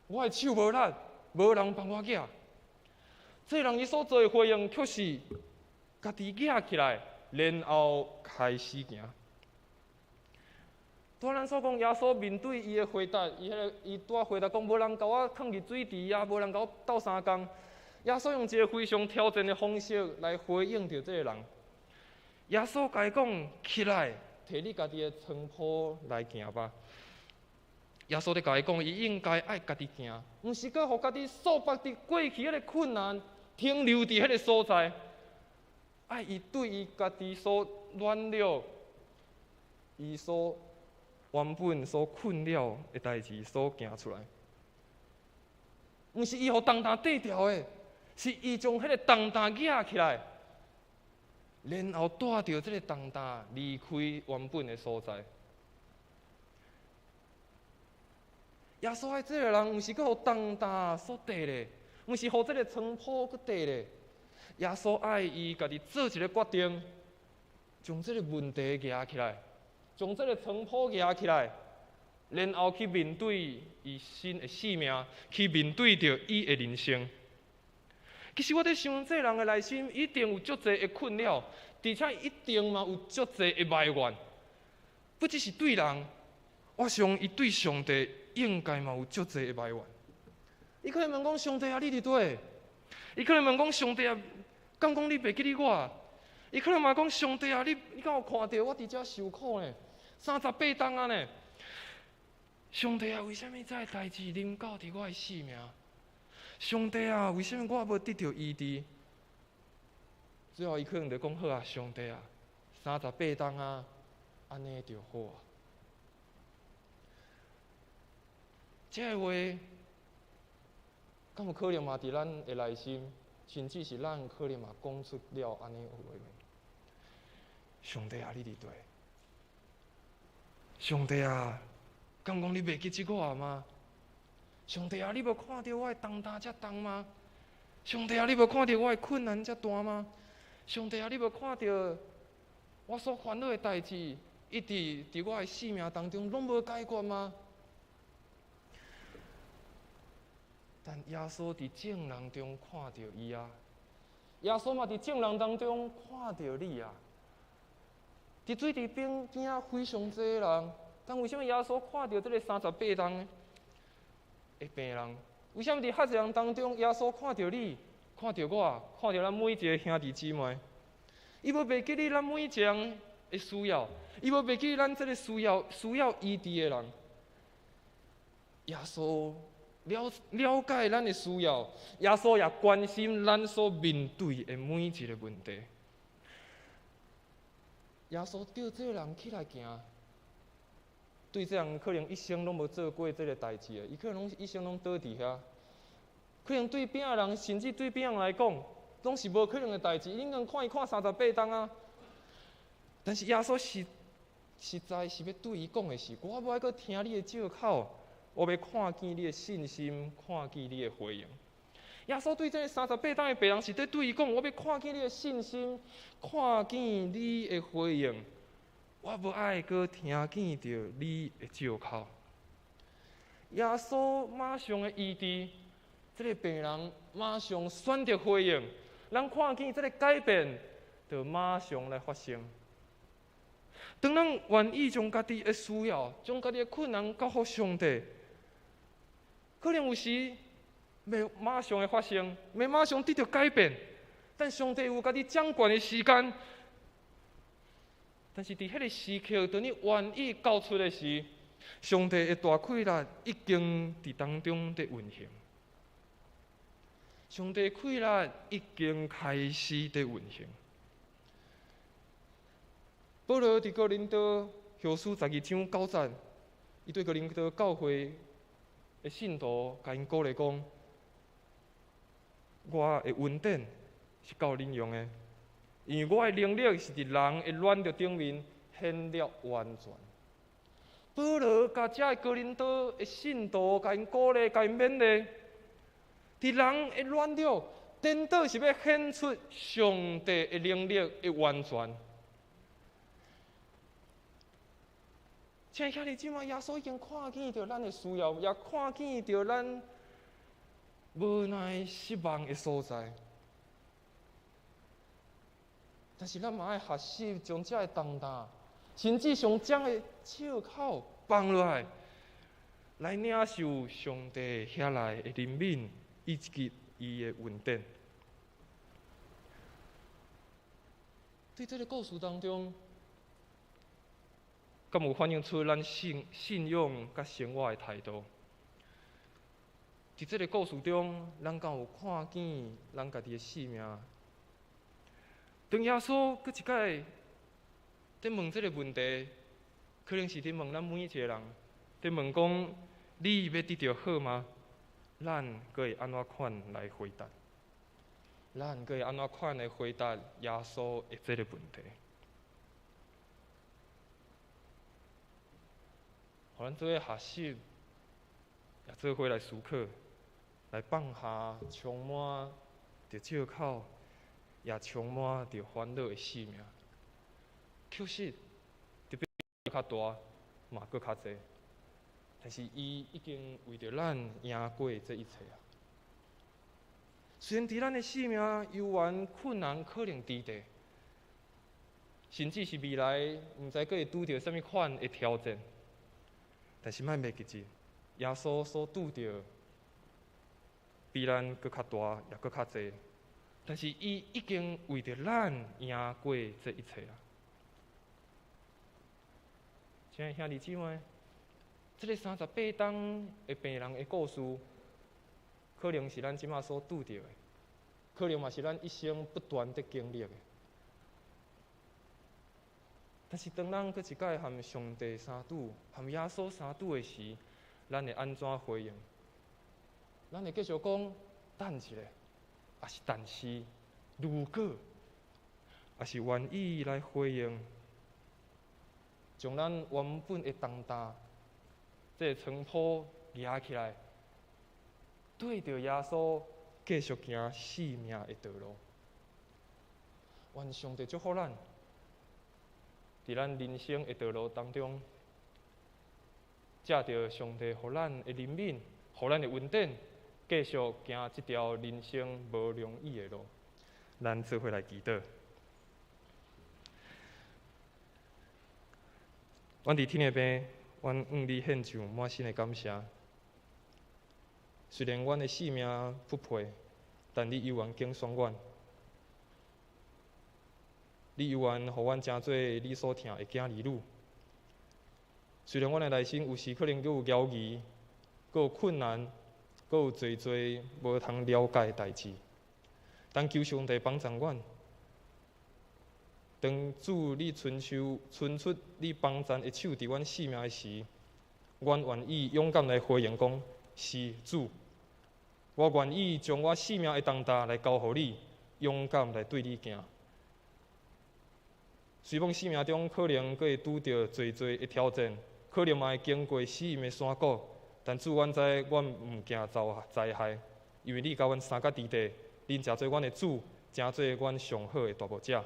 我的手无力，无人帮我举。这个人伊所做的回应，却是家己举起来，然后开始行。拄咱所讲，耶稣面对伊的回答，伊拄回答讲，无人甲我放入水池啊，无人甲我斗相共。耶稣用一个非常挑战的方式来回应着这个人。耶稣甲伊讲，起来。摕你家己的床铺来行吧。耶稣咧甲伊讲，伊应该爱家己行，毋是搁互家己束缚伫过去迄个困难，停留伫迄个所在。爱伊对伊家己所软弱，伊所原本所困扰的代志所行出来。毋是伊互重担缀条的，是伊将迄个重担举起来。然后带着这个重担离开原本的所在。耶稣爱这个人，毋是搁互重担所缀咧，毋是互这个床铺搁缀咧。耶稣爱伊家己做一个决定，将这个问题举起来，将这个床铺举起来，然后去面对伊新的生命，去面对着伊的人生。其实我在想，这人的内心一定有足侪的困扰，而且一定嘛有足侪的埋怨。不只是对人，我想伊对上帝应该嘛有足侪的埋怨。伊可能问讲：上帝啊，你伫佗？伊可能问讲：上帝啊，敢讲你袂记得我？伊可能嘛讲：上帝啊，你敢有看到我伫遮受苦呢？38冬啊呢？上帝啊，为什么这代志临到伫我的生命？上帝啊，为什么我无得到医治？最后伊可能就讲好啊，上帝啊，38冬啊，安尼就好啊。这个话，敢有可能嘛？伫咱的内心，甚至是咱可能嘛讲出了安尼的话呢？上帝啊，你伫佗？上帝啊，敢讲你袂记起我吗？上帝啊，你无看到我的重担遮重吗？上帝啊，你无看到我的困难遮大吗？上帝啊，你无看到我所烦恼的代志，一直伫我的生命当中拢无解决吗？但耶稣伫众人中看到伊啊，耶稣嘛伫众人当中看到你啊。伫水池边仔非常多人，但为什么耶稣看到这个38人的病人？为什么伫遐侪人当中，耶稣看到你，看到我，看到咱每一个兄弟姊妹？伊无袂记你咱每一个人的需要，伊无袂记咱这个需要医治的人。耶稣了解咱的需要，耶稣也关心咱所面对的每一个问题。耶稣叫这个人起来行，对这人可能一生拢无做过这个代志的，伊可能拢一生拢倒伫遐。可能对边仔人，甚至对边仔人来讲，拢是无可能的代志。应该看一看38档啊。但是耶稣实在是要对伊讲的是，我无爱阁听你的借口，我要看见你的信心，看见你的回应。耶稣对这个38档的病人是在对伊讲，我要看见你的信心，看见你的回应。我无爱阁听见着你的借口。耶稣马上的医治，这个病人马上选择回应，咱看见这个改变，就马上来发生。当咱愿意将家己的需要、将家己的困难交予上帝，可能有时袂马上会发生，袂马上得到改变，但上帝有家己掌管的时间。但是伫迄个时刻，当你愿意交出的时，上帝的大气力已经伫当中在运行。上帝的气力已经开始在运行。保罗伫哥林多后书12章9节，伊对哥林多教会的信徒甲因鼓励讲：我的恩典是够恁用的，因为我的能力是伫人的软弱顶面显了完全。保罗甲遮个哥林多的信徒甲因鼓励、甲因勉励，伫人的软弱，颠倒是要显出上帝的能力的完全。亲爱兄弟姊妹，耶稣已经看见着咱的需要，也看见着咱无奈失望的所在。但是咱嘛爱学习将这个重担，甚至上将的借口放落来，来领受上帝遐来的怜悯以及伊的恩典。对这个故事当中，敢有反映出咱信仰甲生活的态度？伫这个故事中，咱敢有看见咱家己的性命？当耶稣搁一摆在问这个问题，可能是伫问咱每一个人，伫问讲：你要得到好吗？咱搁会安怎款来回答？咱搁会安怎款来回答耶稣的这个问题？互咱做伙学习，也做伙来思考，来放下充满着借口，也充满着烦恼的生命。确实，特别较大，嘛搁较济，但是伊已经为着咱赢过这一切啊！虽然伫咱的生命犹原困难可能伫地，甚至是未来毋知阁会拄着什么款的挑战。但是莫袂记住，耶稣所拄着比咱搁较大，也搁较济。但是伊已经为着咱赢过这一切啊！亲爱兄弟姊妹，这个38档的病人的故事，可能是咱即马所拄着的，可能嘛是咱一生不断在经历的。但是，当咱搁一摆和上帝相拄，和耶稣相拄的时，咱会安怎回应？咱会继续讲等一下，还是但是如果，还是愿意来回应，将咱原本的重担，这个床铺举起来，对着耶稣继续行生命的道路。愿上帝祝福咱，伫咱人生的道路当中，借着上帝互咱的怜悯、互咱的恩典，继续行这条人生无容易的路。咱做伙来祈祷。阮伫天的爸，阮向你献上满心的感谢。虽然阮的性命不配，但你犹原拣选阮。你犹原互阮成做你所疼的囝儿女。虽然阮的内心有时可能阁有犹豫，阁有困难，阁有侪侪无通了解的代志，但求上帝帮助阮。当主你伸出你帮助的手伫阮生命的时，阮愿意勇敢来回应讲：是主，我愿意将我生命的重担来交互你，勇敢来对你行。虽讲生命中可能阁会拄着侪侪的挑战，可能嘛会经过死荫的山谷，但主，阮知阮毋惊灾害，因为你甲阮三甲伫地，恁诚做阮的主，诚做阮上好的大牧者。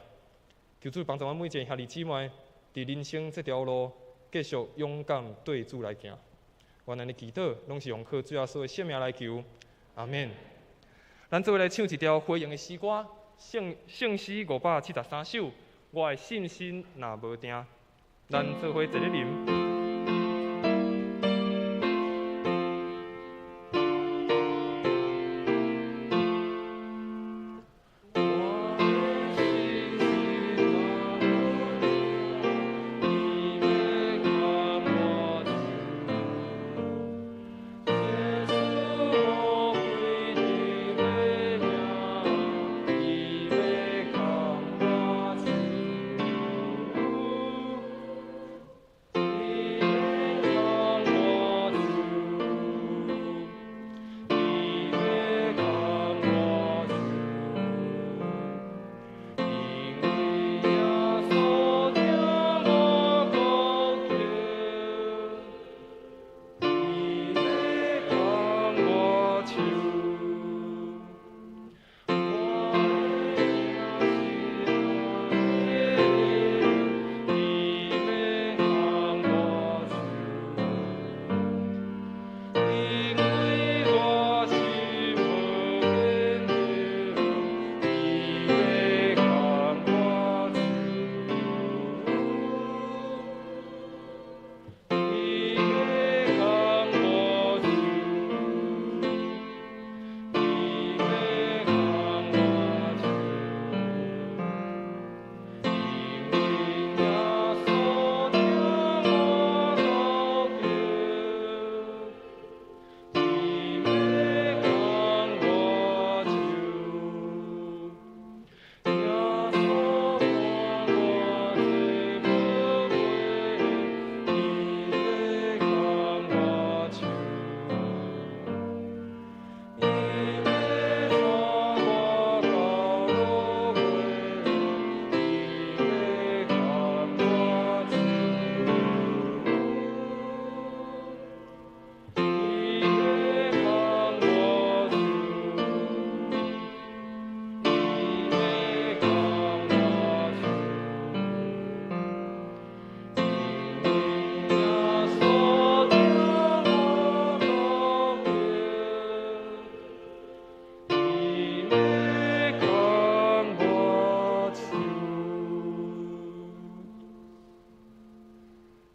求主帮助阮每一个兄弟姊妹，伫人生这条路继续勇敢对主来行。愿咱的祈祷拢是用靠主耶稣的性命来求，阿免。咱做伙来唱一条回应的诗歌，圣诗573首。我的信心若无定，咱做伙一个念。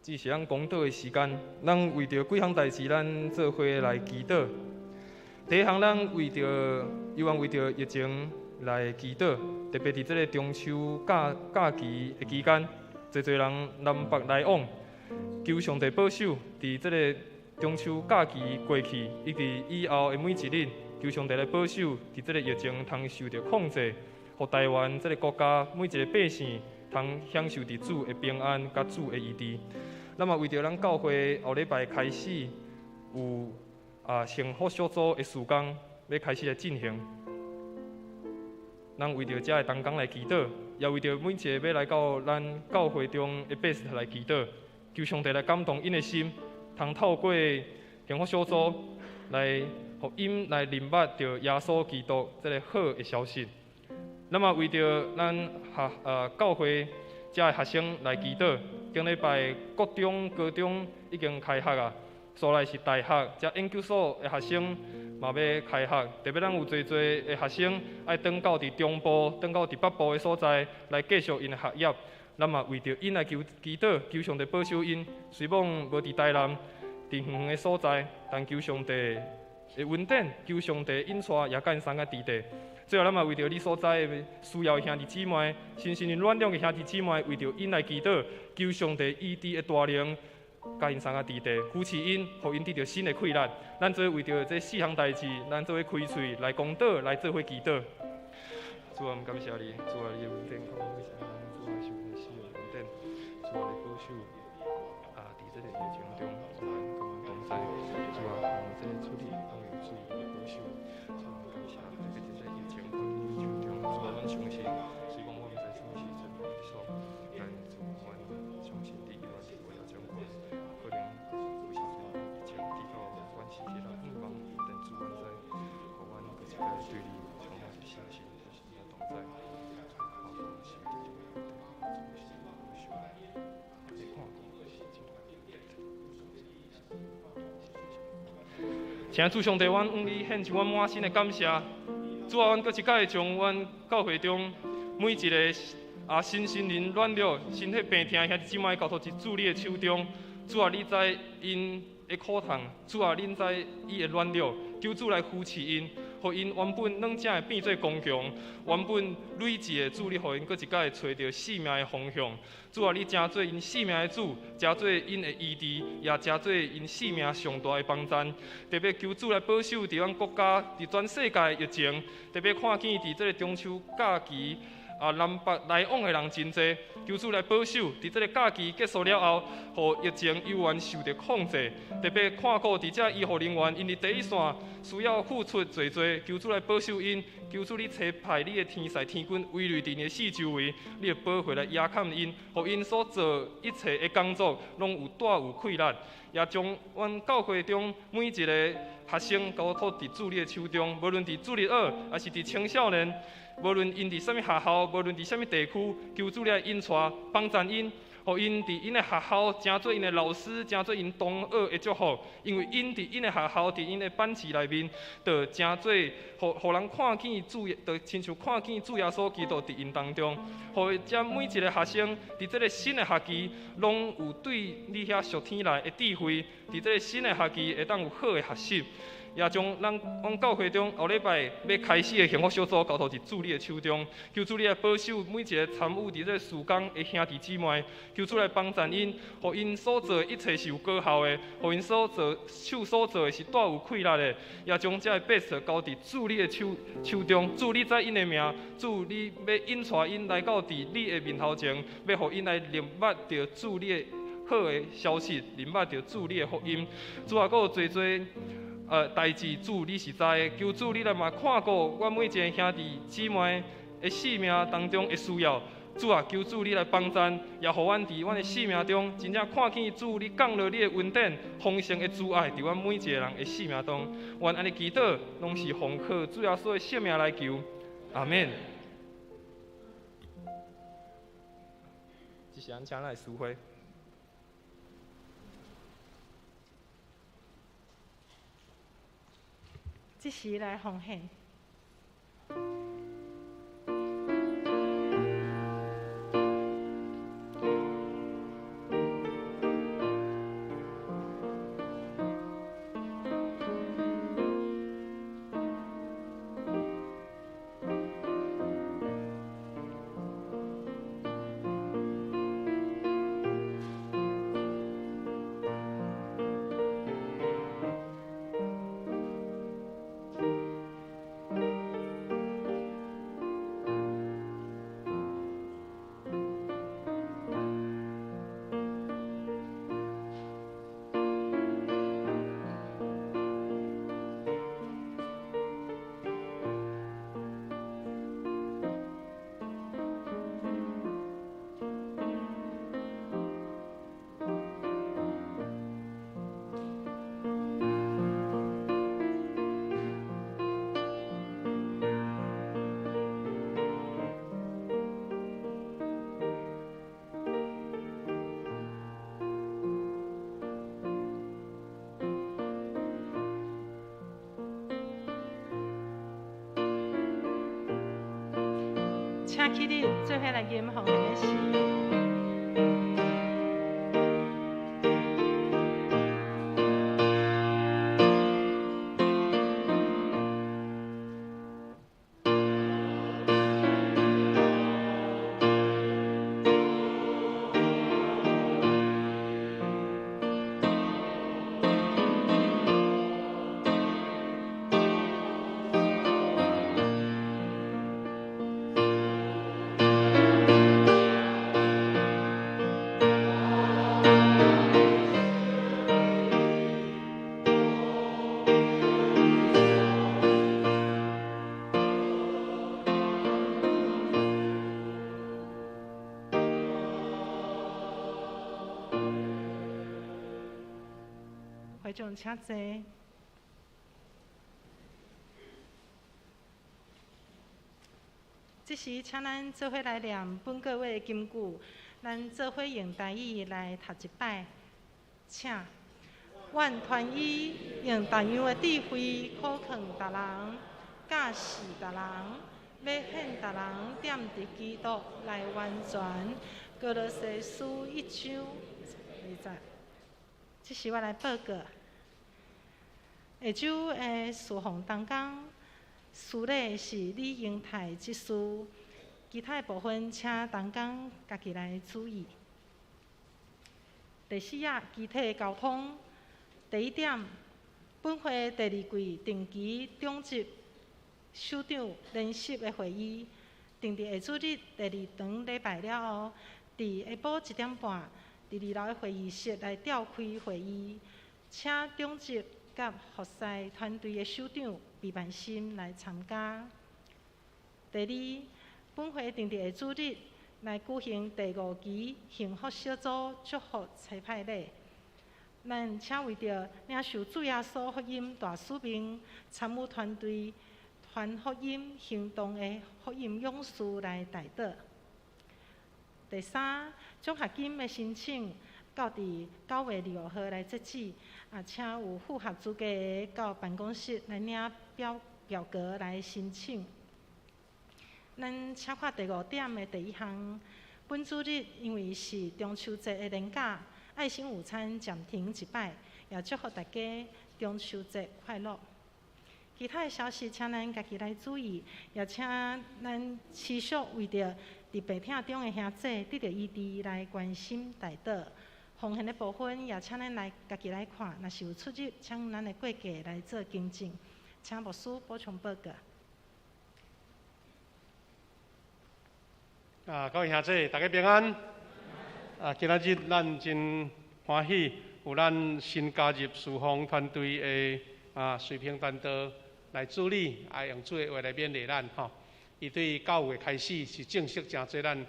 这是咱公道的时间，咱为着几项代志，咱做伙来祈祷。第一项，咱为着疫情来祈祷，特别伫这个中秋假期的期间，侪人南北来往，求上帝保守。伫这个中秋假期过去，以及以后的每一日，求上帝来保守。伫这个疫情通受到控制，互台湾这个国家每一个百姓通享受伫主的平安甲主的医治。那么为着咱教会后礼拜开始有幸福小组的事工要开始来进行，咱为着这个同工来祈祷，也为着每一个要来到咱教会中的百姓来祈祷，求上帝来感动因的心，通透过幸福小组来互因来明白着耶稣基督这个好的消息。那么为着咱教会遮的学生来祈祷，今礼拜国中、高中已经开学啊，所来是大学、遮研究所的学生嘛要开学，特别咱有侪的学生爱转到伫中部、转到伫北部的所在来继续因的学业。那么为着因来祈祷，求上帝保守因，虽望无伫台南、伫远远的所在，但求上帝的稳定，求上帝引带也甲因三个伫地。最后，咱嘛为着你所在的需要兄弟姊妹，心灵软弱的兄弟姊妹，为着因来祈祷，求上帝医治的大能，甲因三个伫地，扶持因，互因得到新的快乐。咱做为着这四项代志，咱做伙开喙来讲道，来做伙祈祷。主啊，感谢你，主啊，你的稳定，主啊，受你使用稳定，主啊，你保守伫这个疫情中，我们共同同在，主啊，让这个处理拢有注意的保守。主啊，感谢特别伫这疫情环境中，主啊，阮相信，虽讲我们在处时阵无所，但主阮相信你永远是为了掌管，可能有时阵疫情直到阮是迄个希望，但主阮在，互阮各一个对你充满着信心，就是你同在。请主上帝，阮向你献上阮满心的感谢。主啊，阮搁一摆将阮教会中每一个心灵软弱、身体病痛兄弟姊妹交托伫主你的手中。主啊，你知因的苦痛，主啊，恁知伊的软弱，求主来扶持因，互因原本软正的变做刚强，原本睿智的主，你互因搁一摆找到生命的方向。主啊，你真做因生命的主，真做因的医治，也真做因生命上大的帮衬。特别求主来保守伫阮国家、伫全世界疫情，特别看见伫这个中秋假期。南北来往的人真多，求主来保守。伫这个假期结束了后，互疫情悠然受到控制。特别看顾伫这医护人员，因伫第一线需要付出侪多，求主来保守因。求主你差派你的天使天军围绕伫因的四周围，你的保护来压看因，互因所做一切的工作拢有带有快乐，也将阮教会中每一个学生交托伫主你的手中，无论伫主日学，还是伫青少年。无论因伫什么学校，无论伫什么地区，求主来引带帮助因，互因伫因的学校，真做因的老师，真做因同学的祝福。因为因伫因的学校，伫因的班级内面，就真做互人看见主，就亲像看见主耶稣基督伫因当中。互这每一个学生伫这个新的学期，拢有对你遐属天来的智慧，伫这个新的学期会当有好的学习。也将阮教会中后礼拜要开始的幸福小组交托伫主你的手中，求主你来保守每一个参与伫这事工的兄弟姊妹，求主来帮助因，互因所做的一切是有果效的，互因手所做的是带有快乐的，也将这个百姓交伫主你的手中。主你知因的名，主你要引带因来到伫你的面头前，要互因来明捌着主你的好的消息，明捌着主你的福音。主啊，阁有侪代志，主你是知的，求主你来嘛看顾阮每一个兄弟姊妹的生命当中的需要。主啊，求主你来帮助，也互阮伫阮的生命中，真正看见主你降落你的恩典、丰盛的主爱，伫阮每一个人的生命中。愿安尼祈祷，拢是奉靠主耶稣的圣名来求，阿免。这是咱请来的书会。即时来奉献。请起立，做伙来吟奉献的诗。会众请坐。这时，请咱做伙来念本个月的金句，咱做伙用台语来读一摆。请，愿团结用大样的智慧考劝逐人，教示逐人，要献逐人踮伫基督来完全。哥罗西书1章20。这是我来报告。下周的侍奉当中，司礼是李英泰执事，其他部分请同工家己来注意。第4页集体交通。第1点，本会第2季定期中级首长联席的会议，定伫下主日第2长礼拜了后，伫下晡1点半，伫2楼的会议室来召开会议，请中级甲服侍团队的首长毕万新来参加。第2，本会定伫下主日来举行第5期幸福小组祝福彩排礼。咱请为着领受主耶稣福音大使命参与团队传福音行动的福音勇士来代祷。第3，奖学金的申请到伫9月2号来截止，请有符合资格的到办公室来领表格来申请。咱请看第5点的第1项，本主日因为是中秋节的连假。爱心午餐暂停一摆，也祝福大家中秋节快乐。其他的消息，请咱家己来注意，也请咱持续为着伫病痛中的兄弟得到医治来关心代祷。奉献的部分，也请咱来家己来看，若是有出入，请咱的过价来做更正。请牧师补充报告。各位兄弟，大家平安。今仔日咱真欢喜，有咱新加入侍奉团队的水平传道来助理，用主的话来勉励咱吼。伊对教会开始是正式真做咱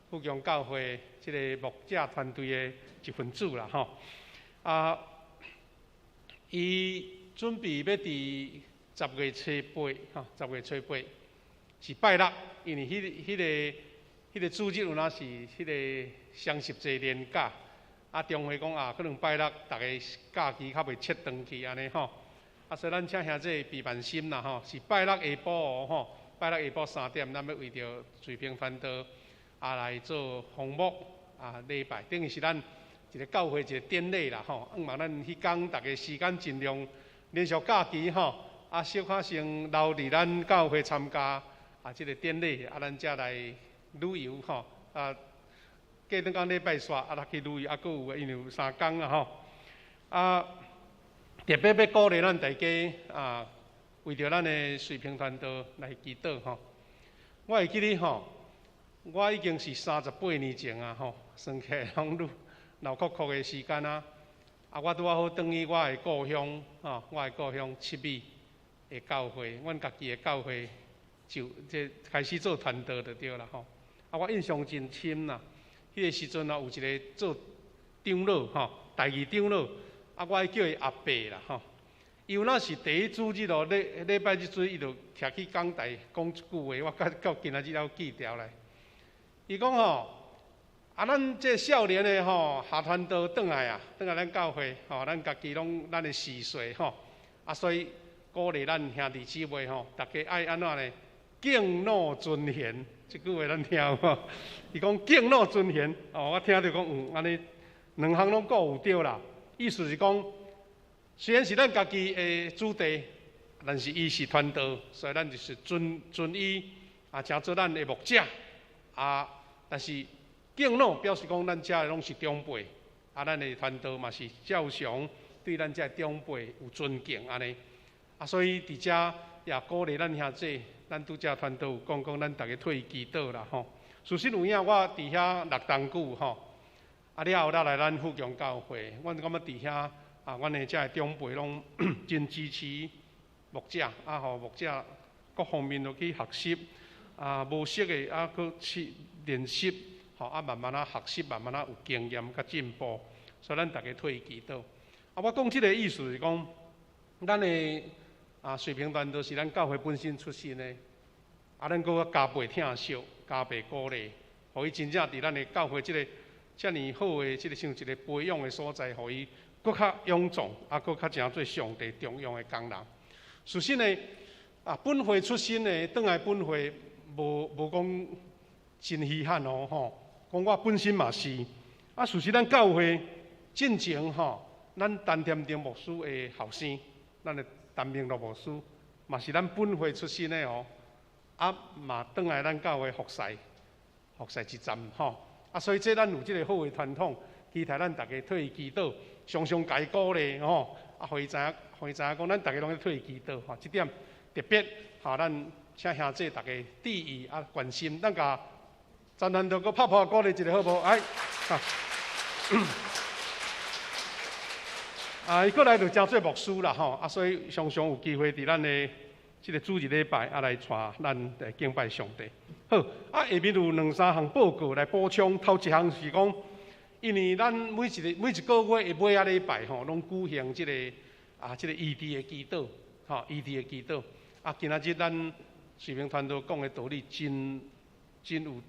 福阳教会即个牧者团队的一份子啦吼。伊准备要伫10月初8吼，10月初8是拜六，因为迄个主日有哪是迄个双十节连假，中会讲可能拜六大家假期较袂切长去安尼吼，所以咱请兄弟备万心啦吼，是拜六下晡哦吼，拜六下晡3点，咱要为着水平传道来做奉牧礼拜，等于是咱一个教会一个典礼啦吼，望咱迄天大家时间尽量连续假期吼，小可先留伫咱教会参加即个典礼，咱才来旅游吼，过两天礼拜煞，来去旅游，阁有因为有3天啊吼，特别要鼓励咱大家为着咱的水平传道来祈祷吼。我会记得吼，我已经是38年前吼，算起来拢流哭哭的时间我拄好转去我的故乡我的故乡七美的教会，阮家己的教会就开始做传道就对啦吼。我印象真深啦，迄个时阵有一个做长老吼，第2长老，我叫伊阿伯啦吼。伊有那是第1主日礼拜日主，伊就徛去讲台讲一句话，我到今仔日还记条来。伊讲吼，咱这少年的吼下传道转来咱教会吼，咱家己拢咱的事岁吼，所以鼓励咱兄弟姊妹吼，大家爱安怎呢？敬老尊贤即句话咱听有无？伊讲敬老尊贤，哦，我听着讲安尼两项拢各有对啦。意思是讲，虽然是咱家己的主地，但是伊是传道，所以咱就是尊伊啊，诚做咱的牧者啊。但是敬老表示讲，咱遮拢是长辈，啊，咱的传道嘛是照常对咱遮长辈有尊敬安尼。啊，所以伫遮也鼓励咱兄弟，咱拄则传道有讲咱大家退祈祷啦吼。事实有影，我伫遐6冬久吼。啊，了后来咱富强教会，阮感觉伫遐啊，阮的遮长辈拢真支持牧者，啊，互牧者各方面都去学习，啊，无识的啊，去去练习，吼，啊，慢慢学习，慢慢有经验甲进步，所以咱大家退祈祷。啊，我讲即个意思是讲，咱的啊水平传道是咱教会本身出身的，啊，咱搁加倍疼惜，加倍鼓励，互伊真正伫咱的教会即个。遮尔好的，即个像一个培养的所在，互伊搁较勇壮，啊，搁较诚做上帝重用的工人。事实呢，啊，本会出身的，转来本会无讲真稀罕哦，吼。讲我本身嘛是，啊，事实咱教会进前吼，咱陈添丁牧师的后生，咱的陈明乐牧师，嘛是咱本会出身的哦，啊，嘛转来咱教会服侍一站吼。啊，所以这咱有即个好的传统，期待咱大家退祈祷，常常解鼓励吼，啊，互伊知影讲，咱大家拢咧退祈祷吼，即点特别吼，咱请兄弟大家注意啊，关心，咱甲赞叹着，搁拍鼓励一下好无？哎，啊，伊过来就真做牧师啦吼，啊，所以常常有机会伫咱的即个主日礼拜啊来带咱来敬拜上帝。好，啊下面有2、3项报告来补充。头一项是讲，因为咱每一个月的尾仔礼拜吼，拢举行即个异地的祈祷，吼异地的祈祷。啊，今仔日咱水平传道讲的道理真有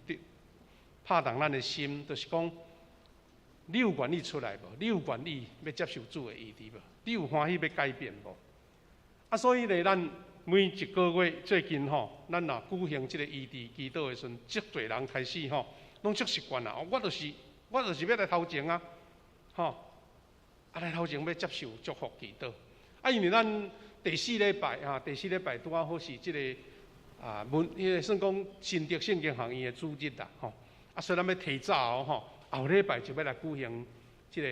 拍动咱的心，就是讲，你有愿意出来无？你有愿意要接受主的异地无？你有欢喜要改变无？啊，所以咧，咱每一个月最近吼，咱若举行即个异地祈祷的时阵，足侪人开始吼，拢足习惯啦。我就是要来头前啊，吼，啊来头前要接受祝福祈祷。啊，因为咱第4礼拜拄啊好是即个迄个算讲新德圣经学院的主日啦，吼。啊，所以咱要提早吼，后礼拜就要来举行即个。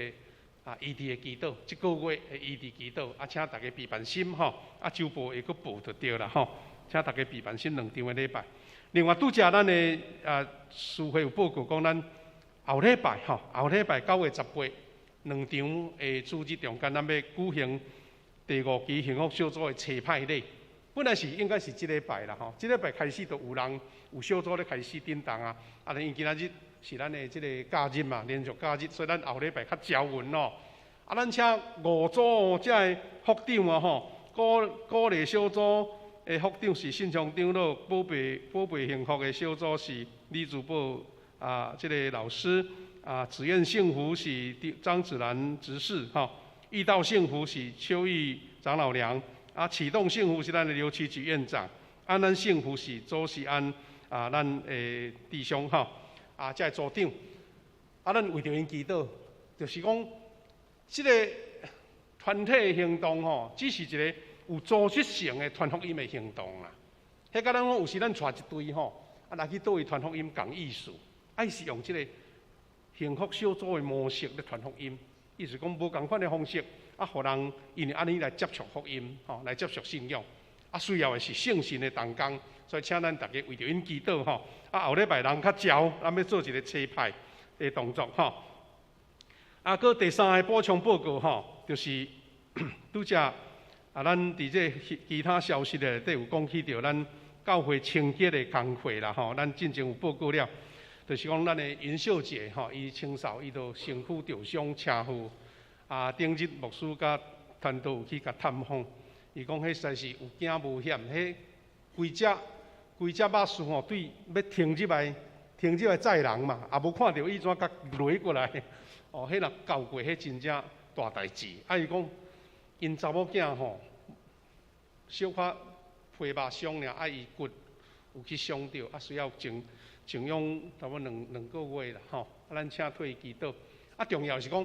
异地的祈祷，即个月的异地祈祷，啊，请大家备办心吼，啊，周报会阁报就对啦吼，请大家备办心2场的礼拜。另外，拄则咱的师会有报告讲，咱后礼拜9月10月2场的主日中间，咱要举行第5期幸福小组的车派礼。本来是应该是即礼拜啦吼，即礼拜开始就有人有小组咧开始叮当啊，啊，因今仔日。是咱的即个假日嘛，连续假日，所以咱后礼拜较招运咯。啊，咱请5组即个副长啊吼，鼓励小组的副长是信昌长老，宝贝幸福的小组是李主宝即个老师紫苑幸福是张子兰执事义道幸福是邱毅长老娘启动幸福是咱的刘启举院长，安安幸福是周喜安咱的弟兄这个组长，咱为着因祈祷，就是讲，即个团体行动吼，只是一个有组织性的传福音的行动啦。迄个咱讲有时咱带一队吼，来去倒位传福音讲意思，是用即个幸福小组的模式来传福音，意思讲无共款的方式，互人因为安尼来接触福音，来接触信仰，需要的是圣神的同工。所以请咱大家为着因祈祷吼，后礼拜人较少，咱要做一个车派的动作吼。搁第3个补充报告吼，就是拄则咱伫这其他消息内底有讲起着咱教会清洁的工作啦吼，咱进前有报告了，就是讲咱的尹秀姐吼，伊清扫伊就身躯受伤车祸，顶日牧师甲传道有去甲探访，伊讲迄实在是有惊无险，迄规只巴士吼，对要停入来载人嘛，也无看到伊怎甲落过来。迄若交过，迄真正大代志。伊讲因查某囝吼，小可皮肉伤尔，伊骨有去伤到，需要静养差不多两个月啦，咱请退祈祷。重要是讲，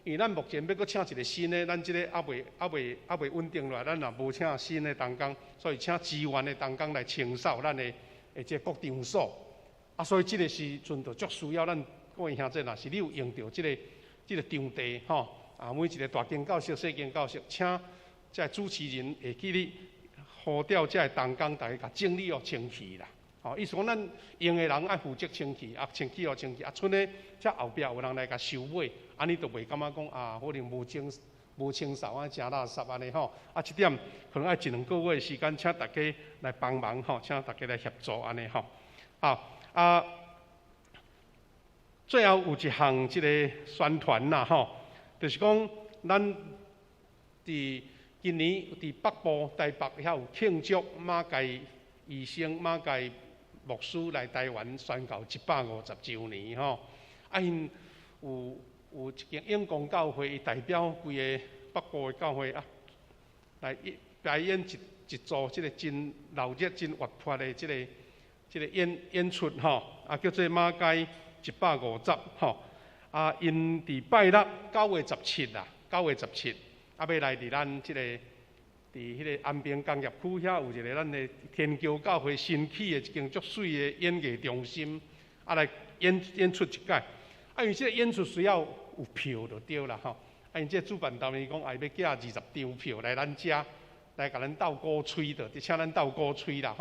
因为咱目前要搁请一个新的，咱即个还未稳定落来，咱也无请新的同工，所以请支援的同工来清扫咱的即各场所。所以即个时阵就足需要咱各位兄弟，若是你有用到即个场地每一个大间教室、小间教室，请即主持人会记你呼调即个同工，大家甲整理清气啦。意思讲，咱用的人爱负责清气，清气清气，剩的则后壁有人来甲收尾，安尼就袂感觉讲可能无清扫真垃圾安尼即点可能爱1、2个月的时间，请大家来帮忙请大家来协助安尼最后有一项即个宣传啦就是讲咱伫今年伫北部台北遐有庆祝马偕医生马偕牧师来台湾宣教150周年因有一间永光教会代表规个北部的教会来表演一组即个真热烈、真活泼的即个演出叫做马偕150因伫拜六9月17啦，9月17要来伫咱即个伫迄个安平工业区遐有一个咱的天桥教会新起的一间足水的演艺中心来演出一届。因为即个演出需要有票就对啦因为即个主办单位讲要寄20张票来咱遮，来甲咱斗鼓吹的，请咱斗鼓吹啦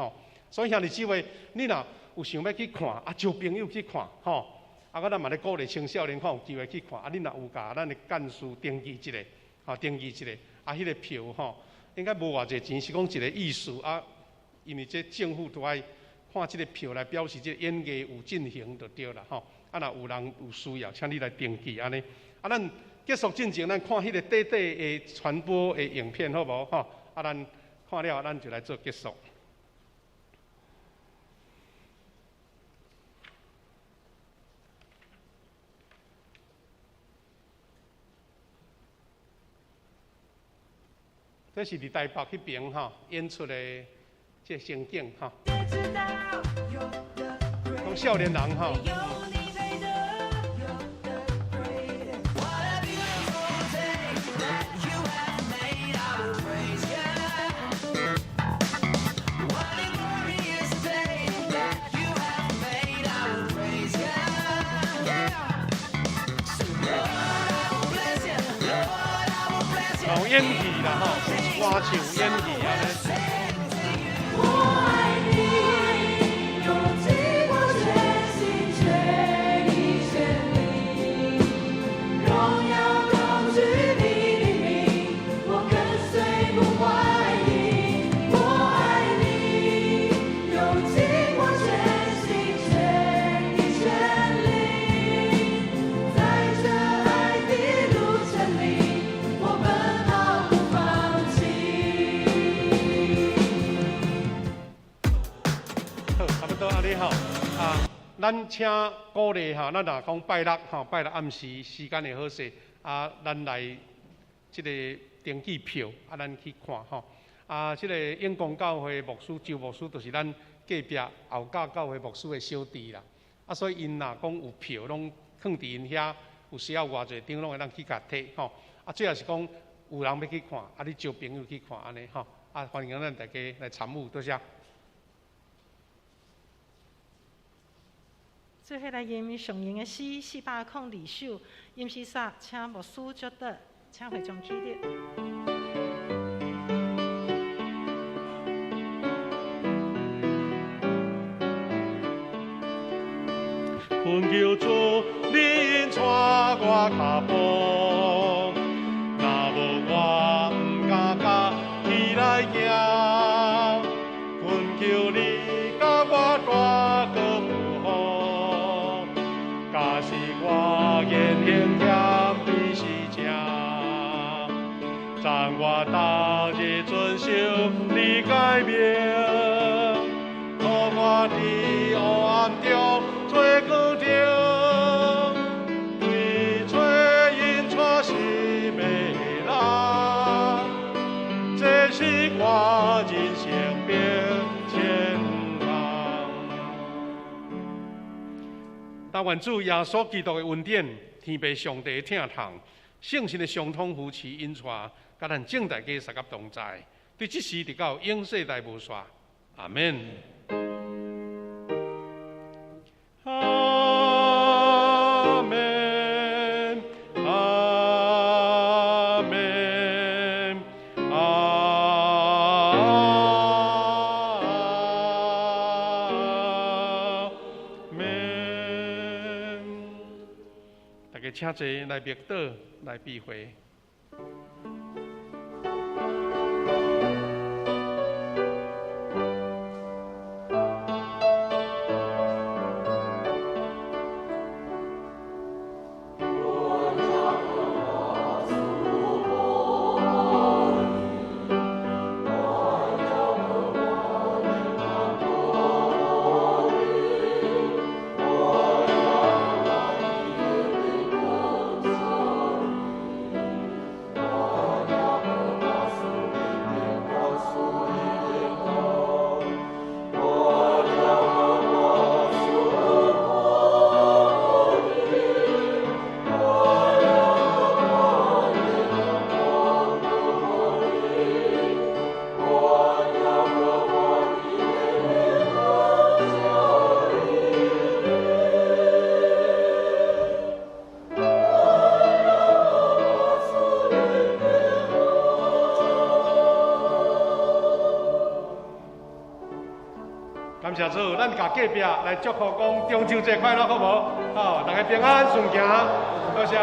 所以兄弟姊妹，你若有想要去看招朋友去看我咱嘛咧鼓励青少年有机会去看你若有甲咱的干事登记一下登记一下迄个票应该无偌济钱，是讲一个意思因为这政府都爱看即个票来表示即个演艺有进行就对啦若有人有需要，请你来登记安尼咱结束进前，咱看迄个短短的传播的影片好无咱看了咱就来做结束。这是伫台北迄边演出的这情景讲少年人有演戏啦歌唱演戏安尼。咱请鼓励咱若讲拜六暗时时间会好势咱来即个登记票咱去看即个永光教会牧师周牧师，就是咱隔壁后甲教会牧师的小弟啦所以因若讲有票，拢放伫因遐，有需要偌济张，拢会咱去甲摕最后是讲有人要去看你招朋友去看安尼欢迎咱大家来参与，多谢。最后来演上映的诗402首，吟诗煞，请牧师接得，请会众起立。阮叫主，你引带我脚步，若无我毋敢甲起来行。阮叫你甲我带个扶护，假使我言行欠你是正，赞我当日遵守你诫命，互我伫黑暗中。做光照，对吹引带是美人，这是我人生变前途。但愿主耶稣基督的恩典、天父上帝的疼痛、圣神的相通扶持引带，甲咱正大家三甲同在，对这时直到永世代无煞。阿门。阿门。阿门。阿门。大家请坐来默祷，来避讳。感谢主，咱甲隔壁来祝福讲中秋节快乐，好无？好，大家平安顺行，多谢。